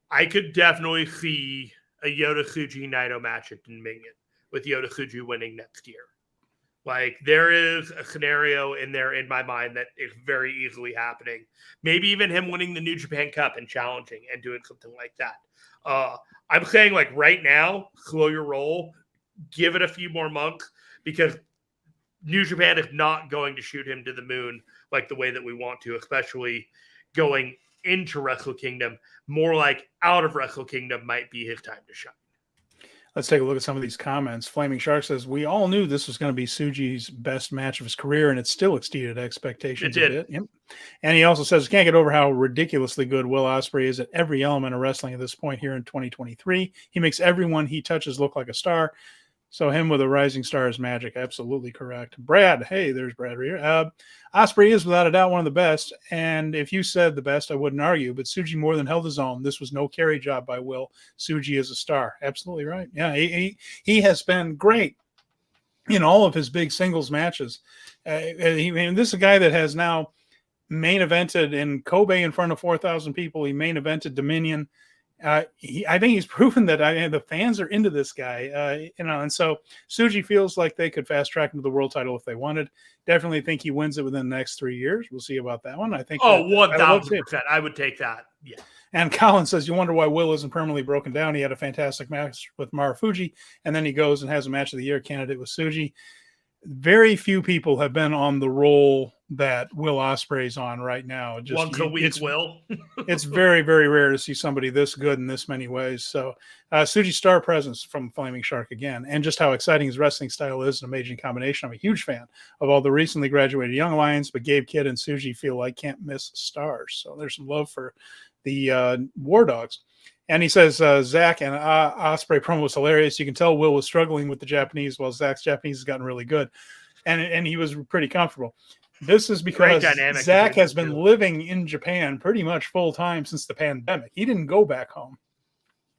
I could definitely see a Yota Tsuji Naito match at Dominion, with Yota Tsuji winning next year. Like, there is a scenario in there in my mind that is very easily happening. Maybe even him winning the New Japan Cup and challenging and doing something like that. I'm saying, like, right now, slow your roll, give it a few more months, because New Japan is not going to shoot him to the moon like the way that we want to, especially going into Wrestle Kingdom. More like out of Wrestle Kingdom might be his time to shine. Let's take a look at some of these comments. Flaming Shark says, we all knew this was going to be Tsuji's best match of his career, and it still exceeded expectations a bit. Yep. And he also says, can't get over how ridiculously good Will Ospreay is at every element of wrestling at this point here in 2023. He makes everyone he touches look like a star. So him with a rising star is magic. Absolutely correct. Brad, hey, there's Brad right here. Ospreay is without a doubt one of the best. And if you said the best, I wouldn't argue. But Tsuji more than held his own. This was no carry job by Will. Tsuji is a star. Absolutely right. Yeah, he has been great in all of his big singles matches. This is a guy that has now main evented in Kobe in front of 4,000 people. He main evented Dominion. I think he's proven that the fans are into this guy, and so Tsuji feels like they could fast track him to the world title if they wanted. Definitely think he wins it within the next 3 years. We'll see about that one. I think. 1,000%. I would take that. Yeah. And Colin says, you wonder why Will isn't permanently broken down. He had a fantastic match with Marufuji, and then he goes and has a match of the year candidate with Tsuji. very few people have been on the roll that Will Ospreay's on right now. Just once a week, Will. It's very, very rare to see somebody this good in this many ways. So Tsuji's star presence from Flaming Shark again, and just how exciting his wrestling style is, an amazing combination. I'm a huge fan of all the recently graduated Young Lions, but Gabe Kidd and Tsuji feel like can't miss stars. So there's some love for the War Dogs. And he says Zach and Ospreay promo was hilarious. You can tell Will was struggling with the Japanese, while Zach's Japanese has gotten really good, and he was pretty comfortable. This is because Zach has been living in Japan pretty much full time since the pandemic. He didn't go back home.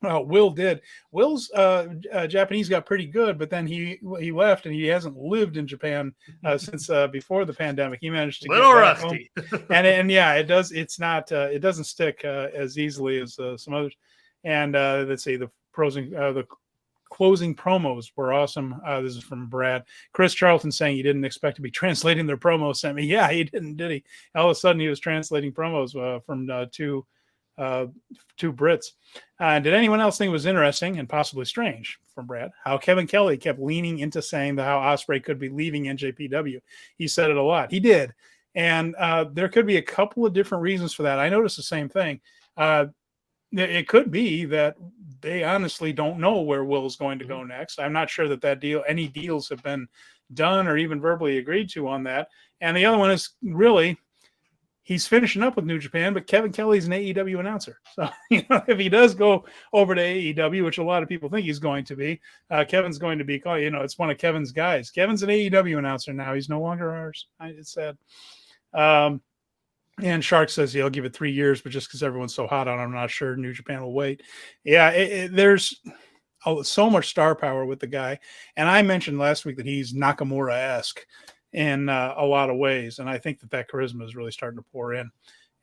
Well, Will did. Will's Japanese got pretty good, but then he left, and he hasn't lived in Japan since before the pandemic. He managed to get back rusty home. and yeah, it does. It's not. It doesn't stick as easily as some others. And let's see, the closing promos were awesome. This is from Brad. Chris Charlton saying he didn't expect to be translating their promos. Sent me. Yeah, he didn't, did he? All of a sudden, he was translating promos from two Brits. Did anyone else think it was interesting and possibly strange, from Brad, how Kevin Kelly kept leaning into saying that how Ospreay could be leaving NJPW? He said it a lot. He did. And there could be a couple of different reasons for that. I noticed the same thing. It could be that they honestly don't know where Will's going to go next. I'm not sure that any deals have been done or even verbally agreed to on that. And the other one is really, he's finishing up with New Japan, but Kevin Kelly's an AEW announcer. So, if he does go over to AEW, which a lot of people think he's going to be, Kevin's going to be called, it's one of Kevin's guys. Kevin's an AEW announcer now. He's no longer ours. It's sad. And Shark says he'll give it 3 years, but just because everyone's so hot on him, I'm not sure New Japan will wait. Yeah, there's so much star power with the guy. And I mentioned last week that he's Nakamura-esque in a lot of ways. And I think that charisma is really starting to pour in.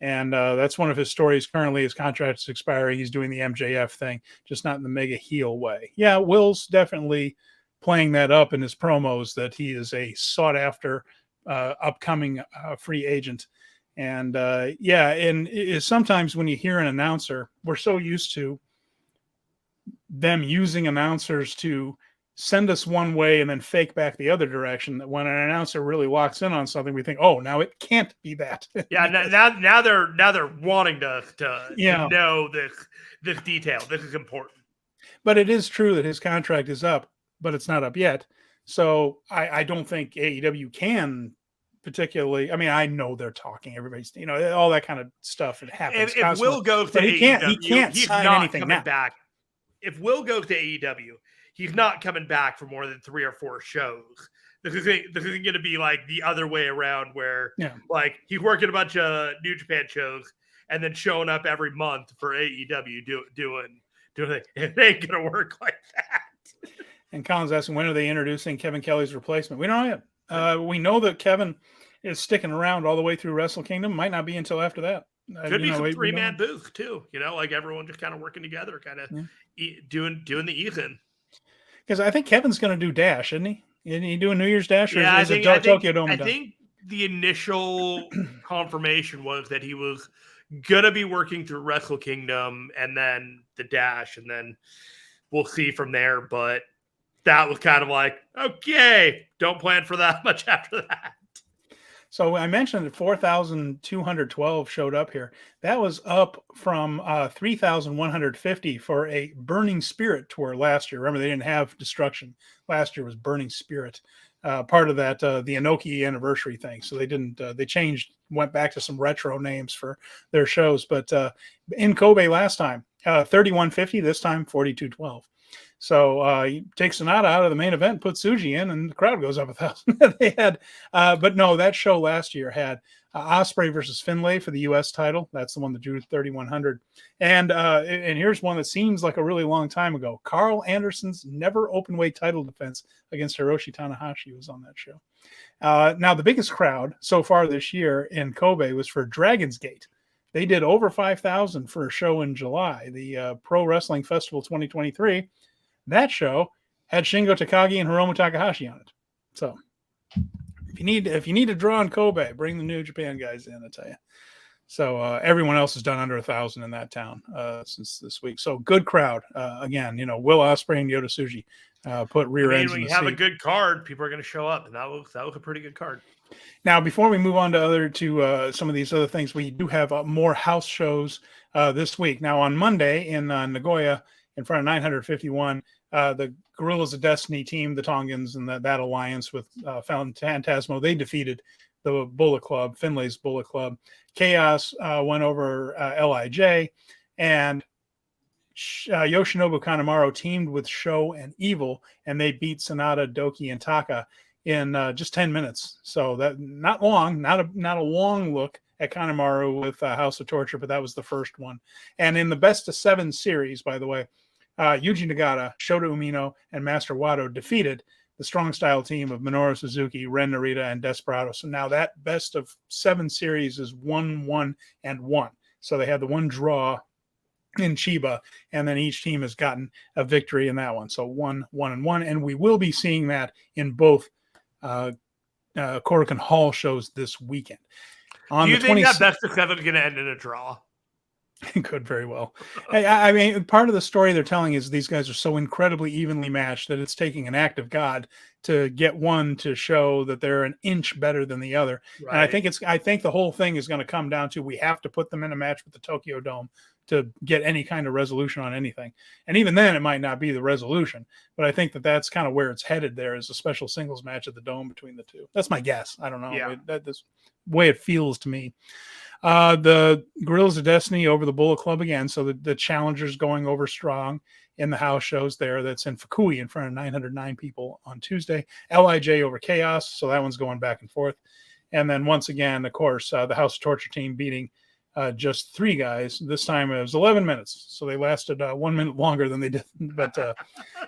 And that's one of his stories currently. His contract is expiring. He's doing the MJF thing, just not in the mega heel way. Yeah, Will's definitely playing that up in his promos that he is a sought-after upcoming free agent. And sometimes when you hear an announcer, we're so used to them using announcers to send us one way and then fake back the other direction, that when an announcer really walks in on something, we think, oh, now it can't be that. Yeah, now they're wanting to know this detail. This is important. But it is true that his contract is up, but it's not up yet. So I don't think AEW can particularly. I mean, I know they're talking. Everybody's, all that kind of stuff. It happens. If Will goes to AEW, he can't sign anything now. Back. If Will goes to AEW, he's not coming back for more than 3 or 4 shows. This isn't going to be like the other way around, where like he's working a bunch of New Japan shows and then showing up every month for AEW doing it. It ain't going to work like that. And Colin's asking, when are they introducing Kevin Kelly's replacement? We don't know yet. We know that Kevin is sticking around all the way through Wrestle Kingdom. Might not be until after that. Could be some 3-man booth too. Like everyone just kind of working together, kind of doing the Ethan. Because I think Kevin's going to do Dash, isn't he? Isn't he doing New Year's Dash? Or is it Tokyo Dome? I think the initial confirmation was that he was going to be working through Wrestle Kingdom and then the Dash, and then we'll see from there. But that was kind of like, okay, don't plan for that much after that. So I mentioned that 4,212 showed up here. That was up from 3,150 for a Burning Spirit tour last year. Remember, they didn't have Destruction. Last year was Burning Spirit. Part of that, the Inoki anniversary thing. So they didn't, they changed, went back to some retro names for their shows. But in Kobe last time, 3,150, this time 4,212. So he takes Sonata out of the main event, puts Tsuji in, and the crowd goes up 1,000. They had, but no, that show last year had Ospreay versus Finlay for the U.S. title. That's the one that drew 3,100. And here's one that seems like a really long time ago. Carl Anderson's never open weight title defense against Hiroshi Tanahashi was on that show. Now, the biggest crowd so far this year in Kobe was for Dragon's Gate. They did over 5,000 for a show in July, the Pro Wrestling Festival 2023. That show had Shingo Takagi and Hiromu Takahashi on it. So if you need to draw in Kobe, bring the New Japan guys in, I tell you. So everyone else has done under 1,000 in that town since this week. So good crowd. Again, Will Ospreay and Yota Tsuji put rear ends when in you the have seat. a good card, people are going to show up, and that was a pretty good card. Now, before we move on to some of these other things, we do have more house shows this week. Now, on Monday in Nagoya, in front of 951, the Gorillas of Destiny team, the Tongans, and that alliance with Phantasmo, they defeated the Bullet Club, Finlay's Bullet Club. Chaos went over LIJ, and Yoshinobu Kanemaru teamed with Sho and Evil, and they beat Sanada, Doki, and Taka in just 10 minutes. So that not long, not a long look at Kanemaru with House of Torture, but that was the first one. And in the best of 7 series, by the way, Yuji Nagata, Shota Umino, and Master Wado defeated the strong style team of Minoru Suzuki, Ren Narita, and Desperado. So now that best of 7 series is 1-1-1. So they had the one draw in Chiba, and then each team has gotten a victory in that one. So 1-1-1, and we will be seeing that in both Korakuen Hall shows this weekend. Do you think that best of 7 is going to end in a draw? Could very well. I mean, part of the story they're telling is these guys are so incredibly evenly matched that it's taking an act of God to get one to show that they're an inch better than the other. Right. And I think the whole thing is going to come down to we have to put them in a match with the Tokyo Dome to get any kind of resolution on anything. And even then, it might not be the resolution. But I think that's kind of where it's headed there is a special singles match at the Dome between the two. That's my guess. I don't know. Yeah. That's the way it feels to me. The Gorillas of Destiny over the Bullet Club again. So the challengers going over strong in the house shows there. That's in Fukui in front of 909 people on Tuesday. LIJ over Chaos. So that one's going back and forth. And then once again, of course, the House of Torture team beating just 3 guys. This time it was 11 minutes. So they lasted 1 minute longer than they did. But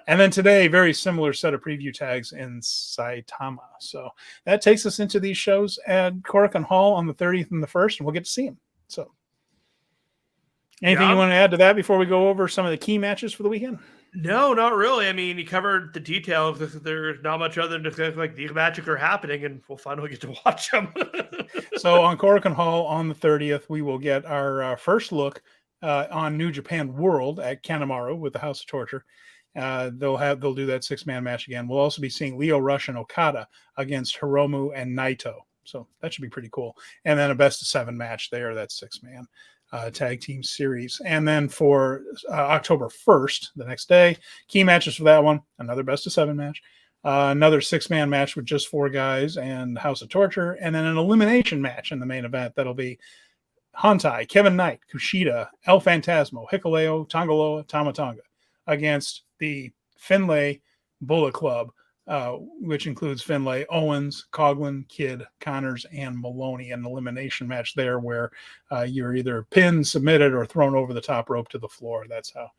and then today, very similar set of preview tags in Saitama. So that takes us into these shows at Korakuen Hall on the 30th and the 1st, and we'll get to see them. So anything you want to add to that before we go over some of the key matches for the weekend? No, not really. I mean, you covered the details. There's not much other than just like these matches are happening, and we'll finally get to watch them. So on Korakuen Hall on the 30th, we will get our first look on New Japan World at Kanemaru with the House of Torture. They'll do that 6-man match again. We'll also be seeing Lio Rush and Okada against Hiromu and Naito. So that should be pretty cool. And then a best of 7 match there. That's 6-man. Tag team series. And then for October 1st, the next day, key matches for that one, another best of 7 match, another 6-man match with just 4 guys and House of Torture, and then an elimination match in the main event. That'll be Hantai, Kevin Knight, Kushida, El Phantasmo, Hikuleo, Tongaloa, Tamatonga against the Finlay Bullet Club, which includes Finlay, Owens, Coughlin, Kidd, Connors, and Maloney. An elimination match there where you're either pinned, submitted, or thrown over the top rope to the floor. That's how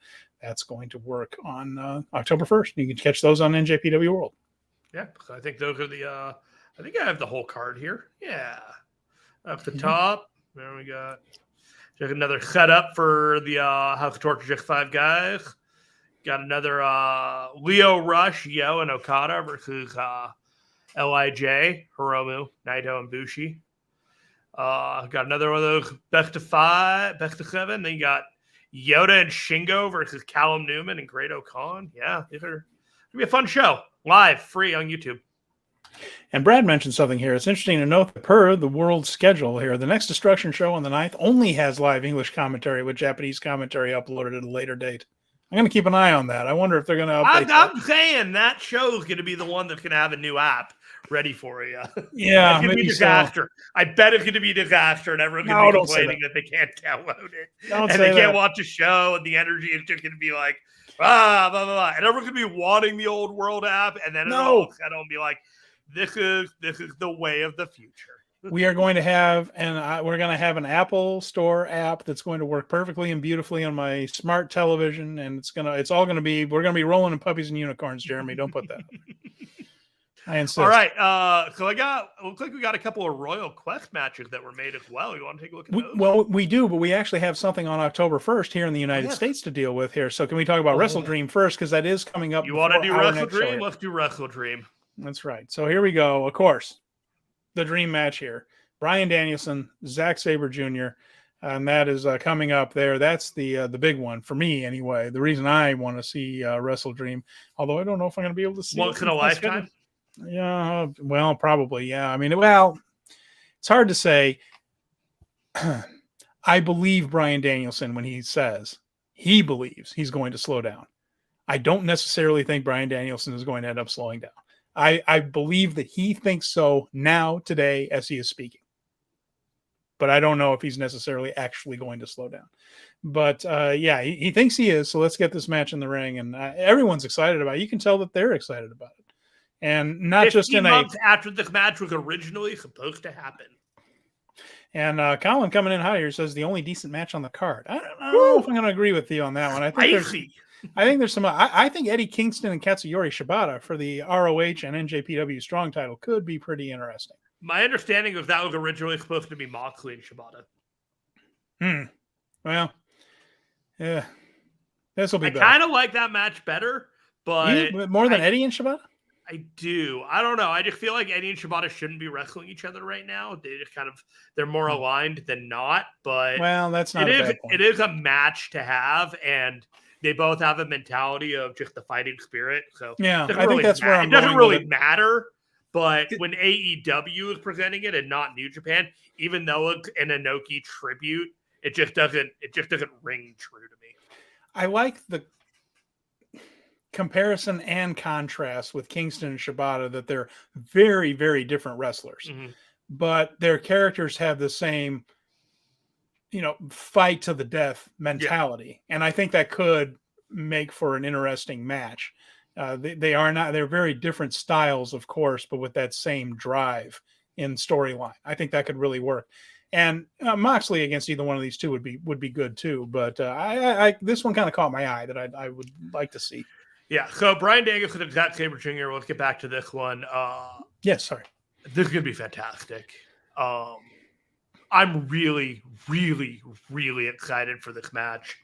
that's going to work on October 1st. You can catch those on NJPW World. Yeah, I think those are the I think I have the whole card here. Yeah. Up the top. There we go. Just another setup for the House of Torture, just 5 guys. Got another Lio Rush, Yo, and Okada versus LIJ, Hiromu, Naito, and Bushi. Got another one of those best of 5, best of 7. Then you got Yota and Shingo versus Callum Newman and Great O'Khan. Yeah, these are gonna be a fun show. Live, free on YouTube. And Brad mentioned something here. It's interesting to note that per the world schedule here, the next Destruction show on the 9th only has live English commentary with Japanese commentary uploaded at a later date. I'm going to keep an eye on that. I wonder if they're going to update I'm saying that show is going to be the one that's going to have a new app ready for you. Yeah, it's going to be disaster. So. I bet it's going to be disaster, and everyone's going to be complaining that they can't download it. And they can't watch a show, and the energy is just going to be like, blah, blah, blah. And everyone's going to be wanting the old world app, and then it'll be like, this is the way of the future. We are going to have, we're going to have an Apple Store app that's going to work perfectly and beautifully on my smart television, and we're going to be rolling in puppies and unicorns. Jeremy, don't put that. I insist. All right, so looks like we got a couple of Royal Quest matches that were made as well. You want to take a look at those? Well, we do, but we actually have something on October 1st here in the United States to deal with here. So can we talk about Wrestle Dream first, because that is coming up? You want to do Wrestle Dream? Let's do Wrestle Dream. That's right. So here we go. Of course, the dream match here. Bryan Danielson, Zack Sabre Jr., and that is coming up there. That's the big one for me anyway. The reason I want to see Wrestle Dream, although I don't know if I'm going to be able to see once it in a lifetime. Yeah, well, probably. Yeah, I mean, well, it's hard to say. I believe Bryan Danielson when he says he believes he's going to slow down. I don't necessarily think Bryan Danielson is going to end up slowing down. I believe that he thinks so now, today, as he is speaking. But I don't know if he's necessarily actually going to slow down. But yeah, he thinks he is. So let's get this match in the ring. And everyone's excited about it. You can tell that they're excited about it. And not just in months after this match was originally supposed to happen. And Colin coming in hot here says the only decent match on the card. I don't know if I'm going to agree with you on that one. I think there's some. I think Eddie Kingston and Katsuyori Shibata for the ROH and NJPW Strong title could be pretty interesting. My understanding was that was originally supposed to be Moxley and Shibata. Well, yeah, this will be better. I kind of like that match better, but more than Eddie and Shibata. I do. I don't know. I just feel like Eddie and Shibata shouldn't be wrestling each other right now. They're more aligned than not. But well, that's not. It is a match to have, and they both have a mentality of just the fighting spirit. So yeah, I think that's where I'm. It doesn't really matter. But when AEW is presenting it and not New Japan, even though it's an Inoki tribute, it just doesn't ring true to me. I like the comparison and contrast with Kingston and Shibata that they're very, very different wrestlers, but their characters have the same, fight to the death mentality. Yeah. And I think that could make for an interesting match. They're very different styles, of course, but with that same drive in storyline. I think that could really work. And Moxley against either one of these two would be good too. But I this one kind of caught my eye that I would like to see. Yeah, so Bryan Danielson and Zack Sabre Jr. Let's get back to this one. Yes, sorry. This is going to be fantastic. I'm really, really, really excited for this match.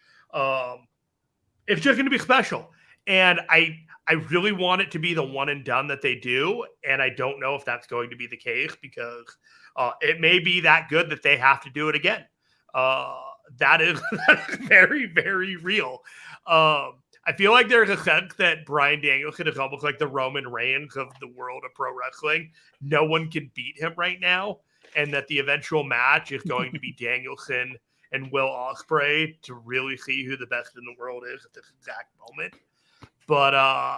It's just going to be special. And I really want it to be the one and done that they do. And I don't know if that's going to be the case because it may be that good that they have to do it again. That is very, very real. I feel like there's a sense that Bryan Danielson is almost like the Roman Reigns of the world of pro wrestling. No one can beat him right now. And that the eventual match is going to be Danielson and Will Ospreay to really see who the best in the world is at this exact moment. But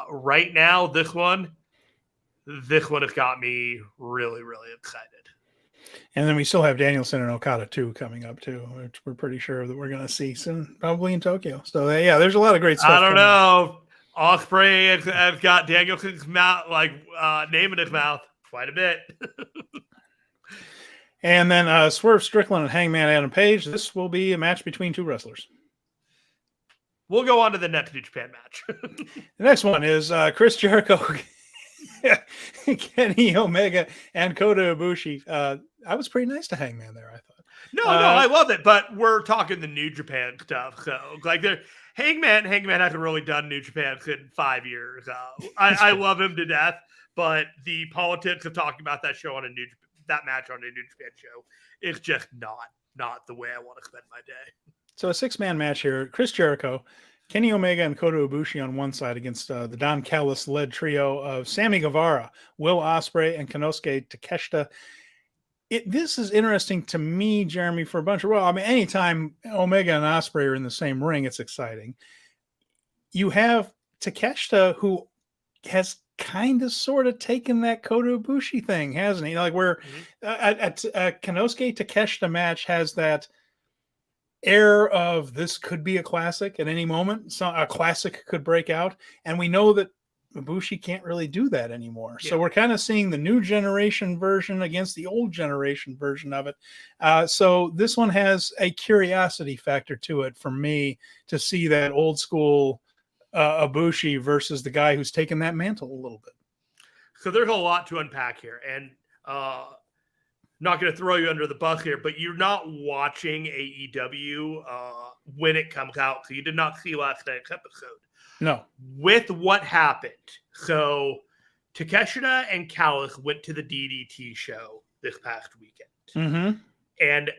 right now, this one has got me really, really excited. And then we still have Danielson and Okada too coming up too, which we're pretty sure that we're going to see soon, probably in Tokyo. So yeah, there's a lot of great stuff. I don't know. Ospreay has got Danielson's mouth, name in his mouth, quite a bit. And then Swerve Strickland and Hangman Adam Page. This will be a match between two wrestlers. We'll go on to the next New Japan match. The next one is Chris Jericho, Kenny Omega, and Kota Ibushi. I was pretty nice to Hangman there, I thought. No, I love it, but we're talking the New Japan stuff. So, Hangman hasn't really done New Japan in 5 years. I love him to death, but the politics of talking about that match on a New Japan show is just not the way I want to spend my day. So a 6-man match here. Chris Jericho, Kenny Omega, and Kota Ibushi on one side against the Don Callis-led trio of Sammy Guevara, Will Ospreay, and Konosuke Takeshita. This is interesting to me, Jeremy, for a bunch of... Well, I mean, anytime Omega and Ospreay are in the same ring, it's exciting. You have Takeshita, who has kind of sort of taken that Kota Ibushi thing, hasn't he? Konosuke Takeshita match has that air of this could be a classic at any moment. So a classic could break out, and we know that Ibushi can't really do that anymore. Yeah. So we're kind of seeing the new generation version against the old generation version of it. So this one has a curiosity factor to it for me to see that old school Ibushi versus the guy who's taken that mantle a little bit. So there's a lot to unpack here, and not going to throw you under the bus here, but you're not watching AEW when it comes out. So you did not see last night's episode. No. With what happened. So Takeshita and Callis went to the DDT show this past weekend. Mm-hmm. And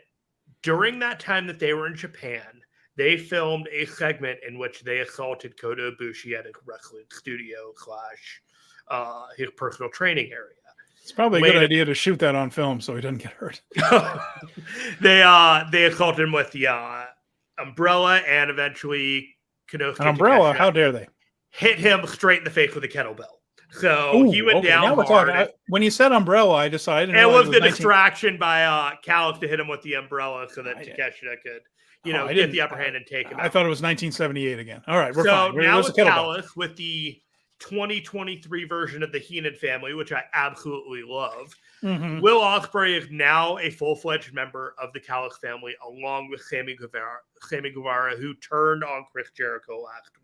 during that time that they were in Japan, they filmed a segment in which they assaulted Kota Ibushi at a wrestling studio / his personal training area. It's probably a good idea to shoot that on film so he doesn't get hurt. They assaulted him with the umbrella, and eventually Konosuke An umbrella? Takeshita How dare they? hit him straight in the face with a kettlebell. So he went down now we're hard. talking, when you said umbrella, I decided it was the distraction by Calix to hit him with the umbrella so that Takeshita could, get the upper hand and take him out. I thought it was 1978 again. All right, we're so fine. Now with Calix, with the 2023 version of the Heenan family, which I absolutely love, Will Ospreay is now a full-fledged member of the Calix family, along with Sammy Guevara, who turned on Chris Jericho last week.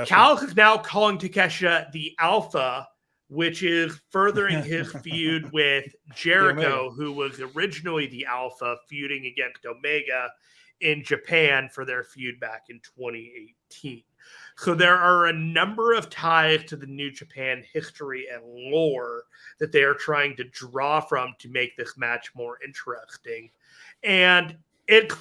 Calix is now calling Takeshita the Alpha, which is furthering his feud with Jericho, who was originally the Alpha, feuding against Omega in Japan for their feud back in 2018. So there are a number of ties to the New Japan history and lore that they are trying to draw from to make this match more interesting. And these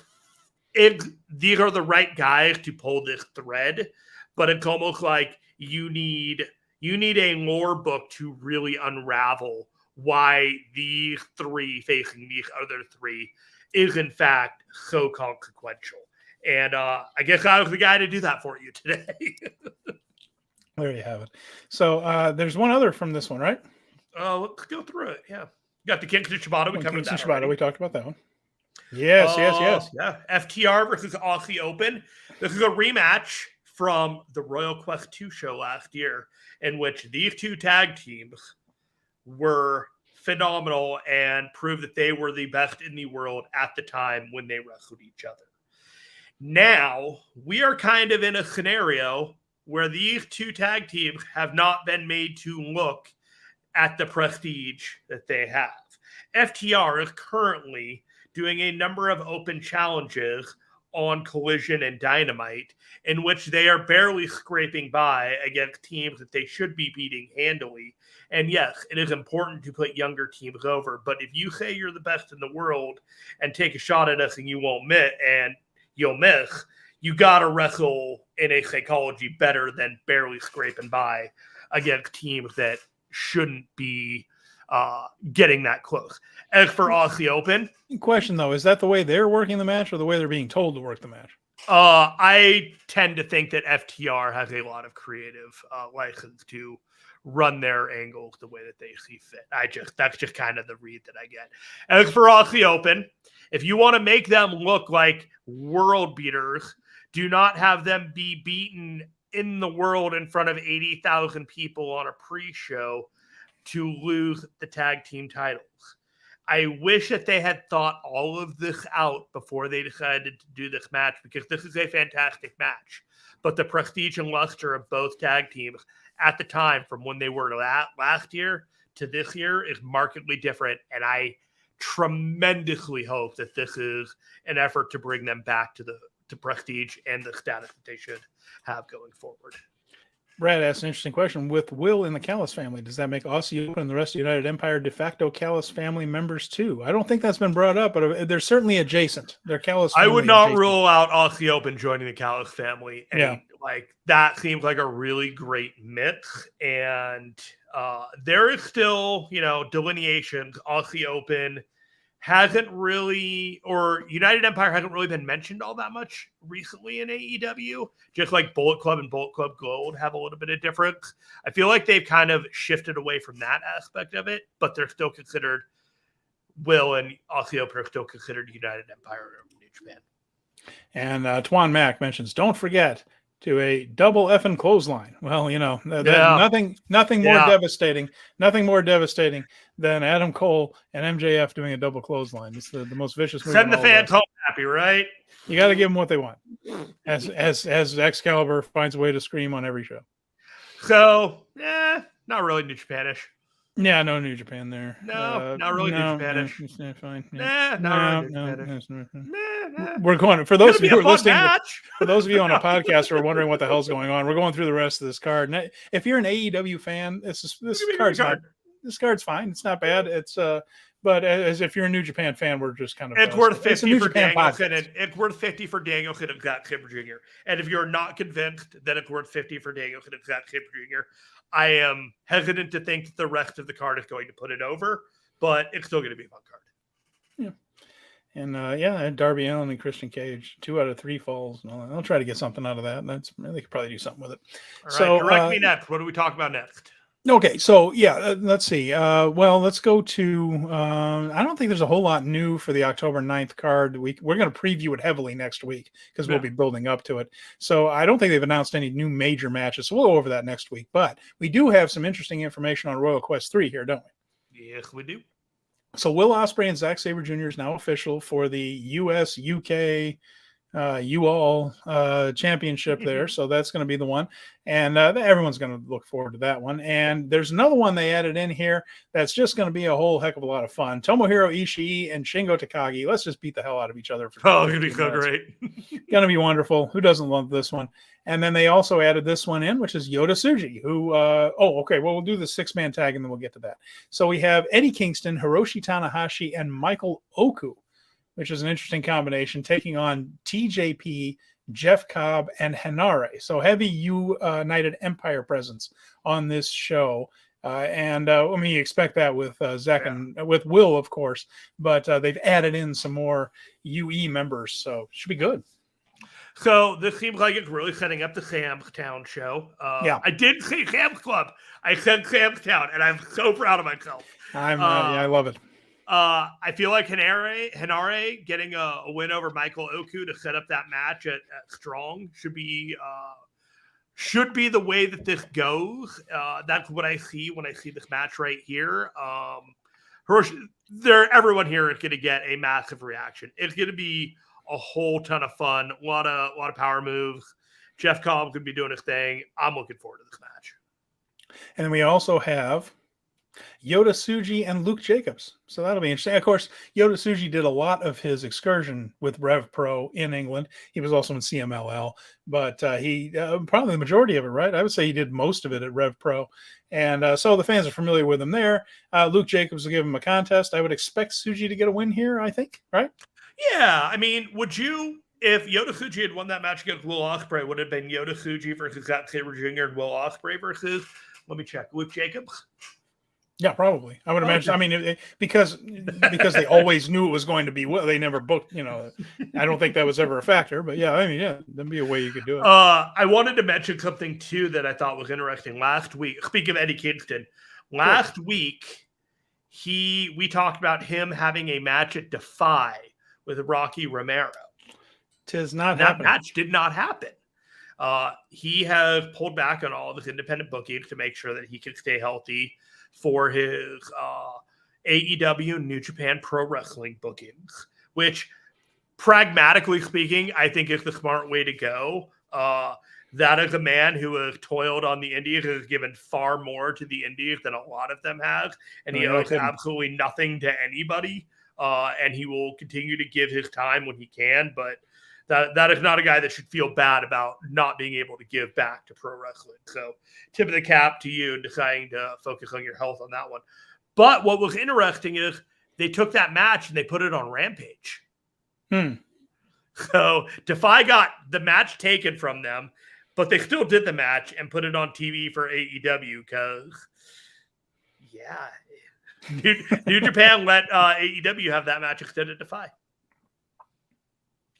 are the right guys to pull this thread, but it's almost like you need a lore book to really unravel why these three facing these other three is in fact so consequential. And I guess I was the guy to do that for you today. There you have it. So there's one other from this one, right? Let's go through it. Yeah. You got the Kingston Shibata. We covered that already. We talked about that one. Yes. Yeah. FTR versus Aussie Open. This is a rematch from the Royal Quest 2 show last year, in which these two tag teams were phenomenal and proved that they were the best in the world at the time when they wrestled each other. Now, we are kind of in a scenario where these two tag teams have not been made to look at the prestige that they have. FTR is currently doing a number of open challenges on Collision and Dynamite, in which they are barely scraping by against teams that they should be beating handily. And yes, it is important to put younger teams over, but if you say you're the best in the world and take a shot at us and you won't you'll miss, you gotta wrestle in a psychology better than barely scraping by against teams that shouldn't be getting that close. As for Aussie Open, question though, is that the way they're working the match or the way they're being told to work the match? I tend to think that FTR has a lot of creative license to run their angles the way that they see fit. That's just kind of the read that I get. As for Aussie Open, if you want to make them look like world beaters, do not have them be beaten in the world in front of 80,000 people on a pre-show to lose the tag team titles. I wish that they had thought all of this out before they decided to do this match, because this is a fantastic match. But the prestige and luster of both tag teams at the time, from when they were last year to this year, is markedly different. And I tremendously hope that this is an effort to bring them back to prestige and the status that they should have going forward. Brad asked an interesting question. With Will in the Callis family, does that make Aussie Open and the rest of the United Empire de facto Callis family members too? I don't think that's been brought up, but they're certainly adjacent. They're Callis. I would not rule out Aussie Open joining the Callis family. And that seems like a really great mix. And there is still, delineations. Aussie Open hasn't really, or United Empire hasn't really been mentioned all that much recently in AEW. Just like Bullet Club and Bullet Club Gold have a little bit of difference. I feel like they've kind of shifted away from that aspect of it, but they're still considered, Will and Aussie Open are still considered United Empire or New Japan. And Twan Mack mentions, don't forget to a double effing clothesline. Well, nothing more devastating. Nothing more devastating than Adam Cole and MJF doing a double clothesline. It's the most vicious move. Send the fans home happy, right? You got to give them what they want. As Excalibur finds a way to scream on every show. So, not really New Japanish. Yeah, no New Japan there. No, not really New Japanish. Fine. Not really New Japanish. We're going, for those of you who are listening, for those of you on a podcast who are wondering what the hell's going on, we're going through the rest of this card. And if you're an AEW fan, this card's this card's fine. It's not bad. It's but as if you're a New Japan fan, we're just kind of it's worth 50 for Japan Danielson, and it's worth 50 for Danielson and Zack Sabre Jr. And if you're not convinced that it's worth 50 for Danielson and Zack Sabre Jr., I am hesitant to think that the rest of the card is going to put it over, but it's still going to be a fun card. Yeah. And Darby Allin and Christian Cage, 2 out of 3 falls. I'll try to get something out of that. They could probably do something with it. All right, so direct me next. What do we talk about next? Okay, so let's see. Well, let's go to. I don't think there's a whole lot new for the October 9th card. We're going to preview it heavily next week because we'll be building up to it. So I don't think they've announced any new major matches. So we'll go over that next week. But we do have some interesting information on Royal Quest 3 here, don't we? Yes, we do. So Will Ospreay and Zack Sabre Jr. is now official for the US, UK, U-All championship there. So that's going to be the one. And everyone's going to look forward to that one. And there's another one they added in here that's just going to be a whole heck of a lot of fun. Tomohiro Ishii and Shingo Takagi. Let's just beat the hell out of each other. It's going to be so great. Going to be wonderful. Who doesn't love this one? And then they also added this one in, which is Yota Tsuji, who, okay. Well, we'll do the 6-man tag and then we'll get to that. So we have Eddie Kingston, Hiroshi Tanahashi, and Michael Oku, which is an interesting combination, taking on TJP, Jeff Cobb, and Hanare. So heavy United Empire presence on this show. You expect that with Zach and with Will, of course, but they've added in some more UE members, so it should be good. So this seems like it's really setting up the Sam's Town show. I did say Sam's Club. I said Sam's Town, and I'm so proud of myself. I love it. I feel like Hanare getting a win over Michael Oku to set up that match at Strong should be the way that this goes. That's what I see when I see this match right here. Everyone here is going to get a massive reaction. It's going to be a whole ton of fun. A lot of power moves. Jeff Cobb could be doing his thing. I'm looking forward to this match. And then we also have Yota Tsuji and Luke Jacobs. So that'll be interesting. Of course, Yota Tsuji did a lot of his excursion with Rev Pro in England. He was also in CMLL, but he probably the majority of it, right? I would say he did most of it at Rev Pro. And so the fans are familiar with him there. Luke Jacobs will give him a contest. I would expect Tsuji to get a win here, I think, right? Yeah. I mean, if Yota Tsuji had won that match against Will Ospreay, would it have been Yota Tsuji versus Zack Sabre Jr. and Will Ospreay versus, let me check, Luke Jacobs? Yeah, probably. I would imagine. I mean, because they always knew it was going to be. Well, they never booked. I don't think that was ever a factor. But that'd be a way you could do it. I wanted to mention something too that I thought was interesting. Last week, speaking of Eddie Kingston, week we talked about him having a match at Defy with Rocky Romero. That match did not happen. He has pulled back on all of his independent bookings to make sure that he can stay healthy for his AEW New Japan Pro Wrestling bookings, which, pragmatically speaking, I think is the smart way to go. That is a man who has toiled on the indies and has given far more to the indies than a lot of them have, and he owes absolutely nothing to anybody, and he will continue to give his time when he can, but that is not a guy that should feel bad about not being able to give back to pro wrestling. So tip of the cap to you deciding to focus on your health on that one. But what was interesting is they took that match and they put it on Rampage. So Defy got the match taken from them, but they still did the match and put it on TV for AEW because, New Japan let AEW have that match extended to Defy.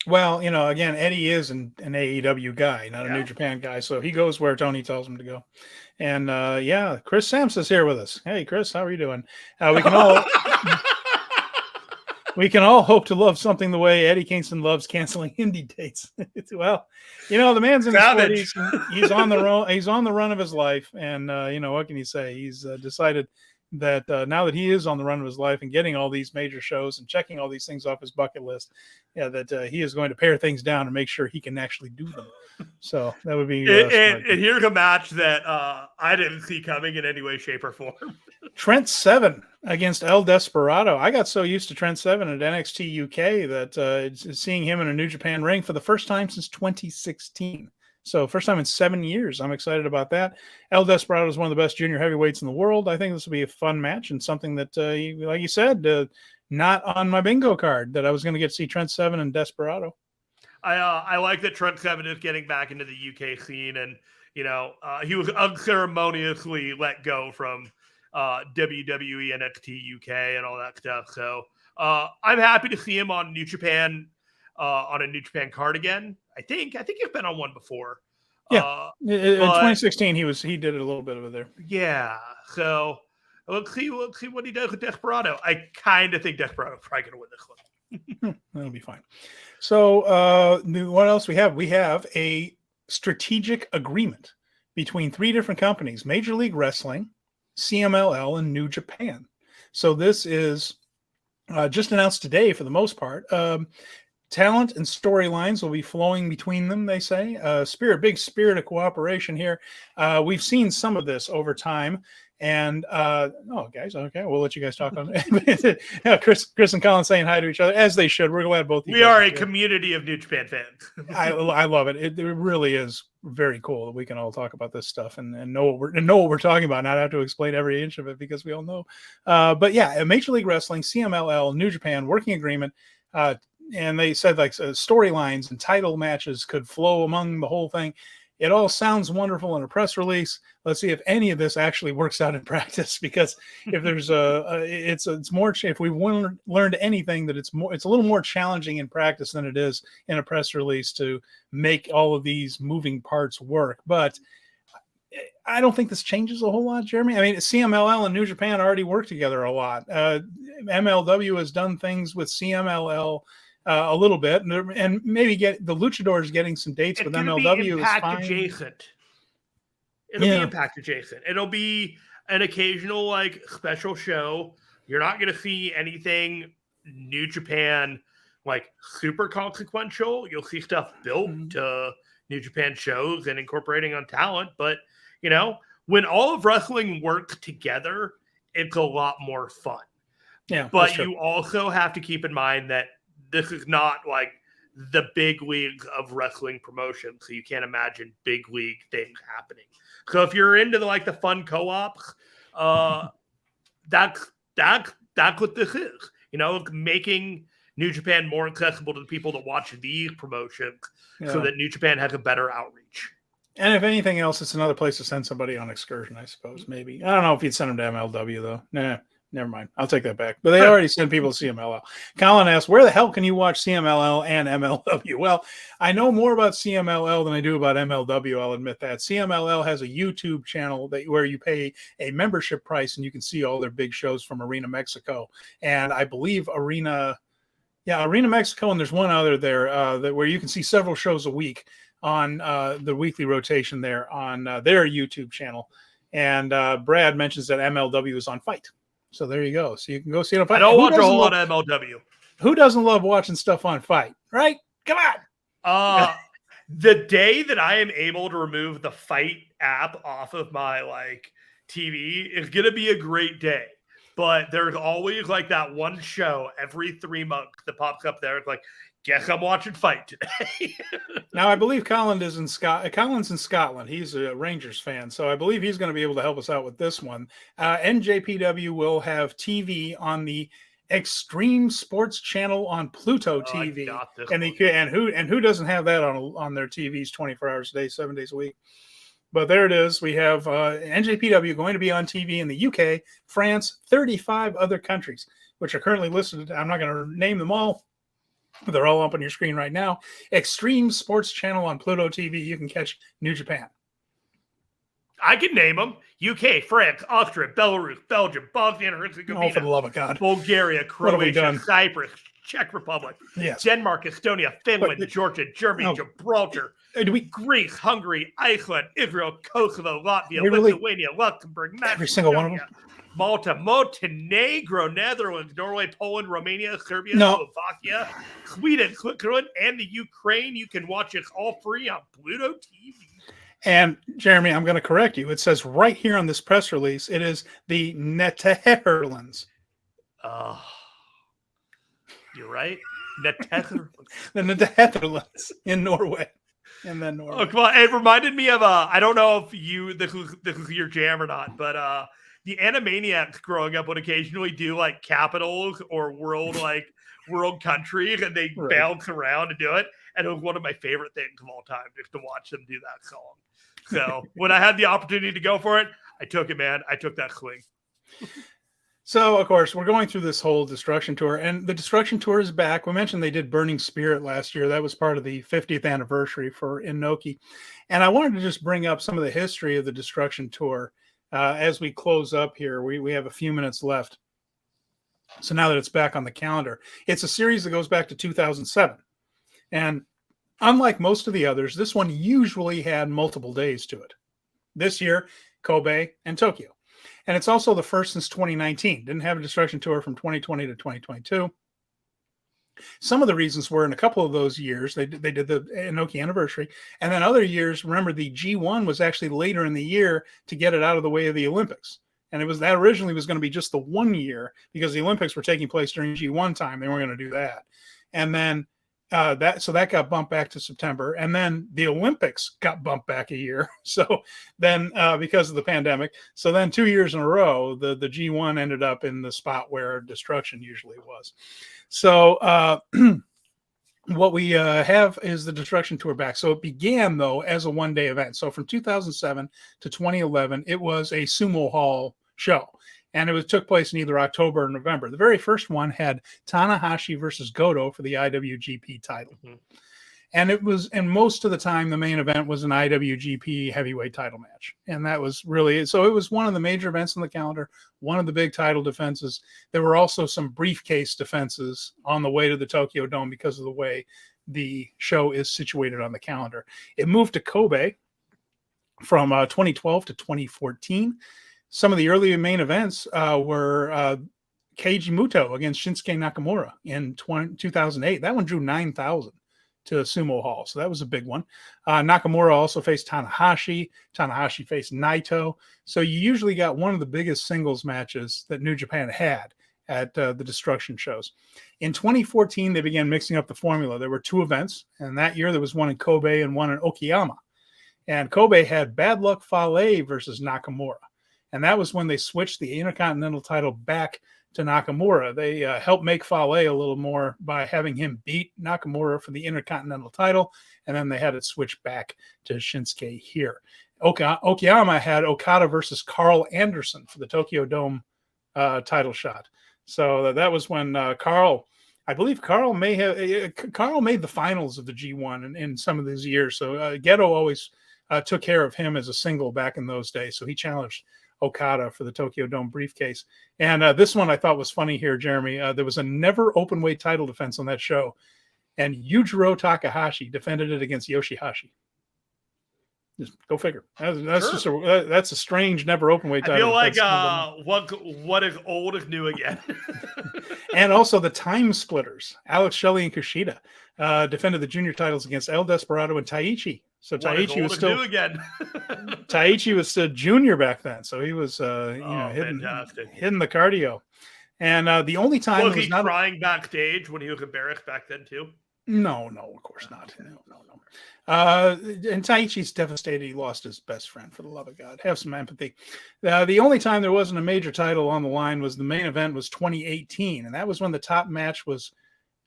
Well, again, Eddie is an AEW guy, not a New Japan guy. So he goes where Tony tells him to go. And Chris Sampson's here with us. Hey, Chris, how are you doing? We can all hope to love something the way Eddie Kingston loves canceling indie dates. Well, the man's in his 40s. He's on the run. He's on the run of his life. And, what can you say? He's decided that now that he is on the run of his life and getting all these major shows and checking all these things off his bucket list, that he is going to pare things down and make sure he can actually do them. So that would be and here's a match that I didn't see coming in any way, shape, or form. Trent Seven against El Desperado. I got so used to Trent Seven at NXT UK that seeing him in a New Japan ring for the first time since 2016. So first time in 7 years. I'm excited about that. El Desperado is one of the best junior heavyweights in the world. I think this will be a fun match and something that, like you said, not on my bingo card that I was going to get to see Trent Seven and Desperado. I like that Trent Seven is getting back into the UK scene, and he was unceremoniously let go from WWE, NXT UK, and all that stuff. So I'm happy to see him on New Japan, on a New Japan card again. I think he's been on one before. Yeah, in 2016 he did a little bit of it there. Yeah, so let's see what he does with Desperado. I kind of think Desperado is probably going to win this one. That'll be fine. So what else we have? We have a strategic agreement between 3 different companies: Major League Wrestling, CMLL, and New Japan. So this is just announced today for the most part. Talent and storylines will be flowing between them, they say. Big spirit of cooperation here. We've seen some of this over time. And guys, okay, we'll let you guys talk on it. Yeah, Chris and Colin saying hi to each other, as they should. We're glad both of you. We are a community of New Japan fans. I love it. It really is very cool that we can all talk about this stuff and know what we're talking about, not have to explain every inch of it because we all know. But yeah, Major League Wrestling, CMLL, New Japan working agreement. And they said storylines and title matches could flow among the whole thing. It all sounds wonderful in a press release. Let's see if any of this actually works out in practice, because if there's it's more, if we learned anything, that it's a little more challenging in practice than it is in a press release to make all of these moving parts work. But I don't think this changes a whole lot, Jeremy. I mean, CMLL and New Japan already work together a lot. MLW has done things with CMLL a little bit, and maybe get the Luchadors getting some dates with MLW is fine. Adjacent. It'll be Impact adjacent. It'll be an occasional special show. You're not going to see anything New Japan super consequential. You'll see stuff built to New Japan shows and incorporating on talent. But when all of wrestling works together, it's a lot more fun. Yeah, but you also have to keep in mind that this is not the big league of wrestling promotion, so you can't imagine big league things happening. So if you're into the fun co-ops, that's what this is. Making New Japan more accessible to the people that watch these promotions, so that New Japan has a better outreach. And if anything else, it's another place to send somebody on excursion, I suppose. Maybe. I don't know if you'd send them to MLW though. Nah. Never mind. I'll take that back. But they already send people to CMLL. Colin asks, where the hell can you watch CMLL and MLW? Well, I know more about CMLL than I do about MLW. I'll admit that. CMLL has a YouTube channel where you pay a membership price and you can see all their big shows from Arena Mexico. And I believe Arena Mexico, and there's one other there where you can see several shows a week on the weekly rotation there on their YouTube channel. And Brad mentions that MLW is on Fight. So there you go. So you can go see it on Fight. I don't watch a whole lot of MLW. Who doesn't love watching stuff on Fight, right? Come on. The day that I am able to remove the Fight app off of my TV is going to be a great day. But there's always that one show every 3 months that pops up there. It's guess I'm watching Fight today. Now, I believe Colin's in Scotland. He's a Rangers fan, so I believe he's going to be able to help us out with this one. NJPW will have TV on the Extreme Sports Channel on Pluto TV, and who doesn't have that on their TVs 24 hours a day, 7 days a week? But there it is. We have NJPW going to be on TV in the UK, France, 35 other countries, which are currently listed. I'm not going to name them all. They're all up on your screen right now. Extreme Sports Channel on Pluto TV. You can catch New Japan. I can name them: UK, France, Austria, Belarus, Belgium, Bosnia and Herzegovina, for the love of God, Bulgaria, Croatia, Cyprus, Czech Republic, Denmark, Estonia, Finland, Georgia, Germany, Gibraltar, Greece, Hungary, Iceland, Israel, Kosovo, Latvia, Lithuania, Luxembourg, Macedonia, every single one of them. Malta, Montenegro, Netherlands, Norway, Poland, Romania, Serbia, Slovakia, Sweden, Switzerland, and the Ukraine. You can watch it all free on Pluto TV. And Jeremy, I'm going to correct you. It says right here on this press release, it is the Netherlands. You're right. The Netherlands in Norway. and then Oh, Norman. come on. It reminded me of I don't know if this is your jam or not, but the Animaniacs growing up would occasionally do like capitals or world countries, and they Right. bounce around and do it. And it was one of my favorite things of all time just to watch them do that song. So when I had the opportunity to go for it, I took it, man. I took that swing. So, of course, we're going through this whole Destruction Tour, and the Destruction Tour is back. We mentioned they did Burning Spirit last year. That was part of the 50th anniversary for Inoki. And I wanted to just bring up some of the history of the Destruction Tour as we close up here. We have a few minutes left. So now that it's back on the calendar, it's a series that goes back to 2007. And unlike most of the others, this one usually had multiple days to it. This year, Kobe and Tokyo. And it's also the first since 2019. Didn't have a Destruction Tour from 2020 to 2022. Some of the reasons were in a couple of those years, they did the Inoki anniversary. And then other years, remember, the G1 was actually later in the year to get it out of the way of the Olympics. And that originally was going to be just the 1 year because the Olympics were taking place during G1 time. They weren't going to do that. And then that got bumped back to September, and then the Olympics got bumped back a year. So then because of the pandemic, so then 2 years in a row, the G1 ended up in the spot where Destruction usually was. So what we have is the Destruction Tour back. So it began though as a one-day event. So from 2007 to 2011, it was a sumo hall show. And it took place in either October or November. The very first one had Tanahashi versus Goto for the IWGP title. Mm-hmm. And most of the time, the main event was an IWGP heavyweight title match. And that was really, so it was one of the major events on the calendar, one of the big title defenses. There were also some briefcase defenses on the way to the Tokyo Dome because of the way the show is situated on the calendar. It moved to Kobe from 2012 to 2014. Some of the early main events were Keiji Muto against Shinsuke Nakamura in 2008. That one drew 9,000 to Sumo Hall, so that was a big one. Nakamura also faced Tanahashi. Tanahashi faced Naito. So you usually got one of the biggest singles matches that New Japan had at the Destruction shows. In 2014, they began mixing up the formula. There were two events, and that year there was one in Kobe and one in Okayama. And Kobe had Bad Luck Fale versus Nakamura. And that was when they switched the Intercontinental title back to Nakamura. They helped make Fale a little more by having him beat Nakamura for the Intercontinental title, and then they had it switched back to Shinsuke here. Okayama had Okada versus Carl Anderson for the Tokyo Dome title shot. So that was when Carl made the finals of the G1 in some of these years. So Geto always took care of him as a single back in those days. So he challenged Okada for the Tokyo Dome briefcase. And this one I thought was funny here, Jeremy. There was a never open weight title defense on that show, and Yujiro Takahashi defended it against Yoshihashi. Just go figure. That's sure. That's a strange never open weight title. I feel like what is old is new again. And also the Time Splitters, Alex Shelley and Kushida, defended the junior titles against El Desperado and Taichi. So Taichi was still again. Taichi was still junior back then, so he was hitting the cardio. And the only time was he crying backstage when he was embarrassed back then too? No, of course not. No. And Taichi's devastated. He lost his best friend, for the love of God. Have some empathy. The only time there wasn't a major title on the line was the main event was 2018, and that was when the top match was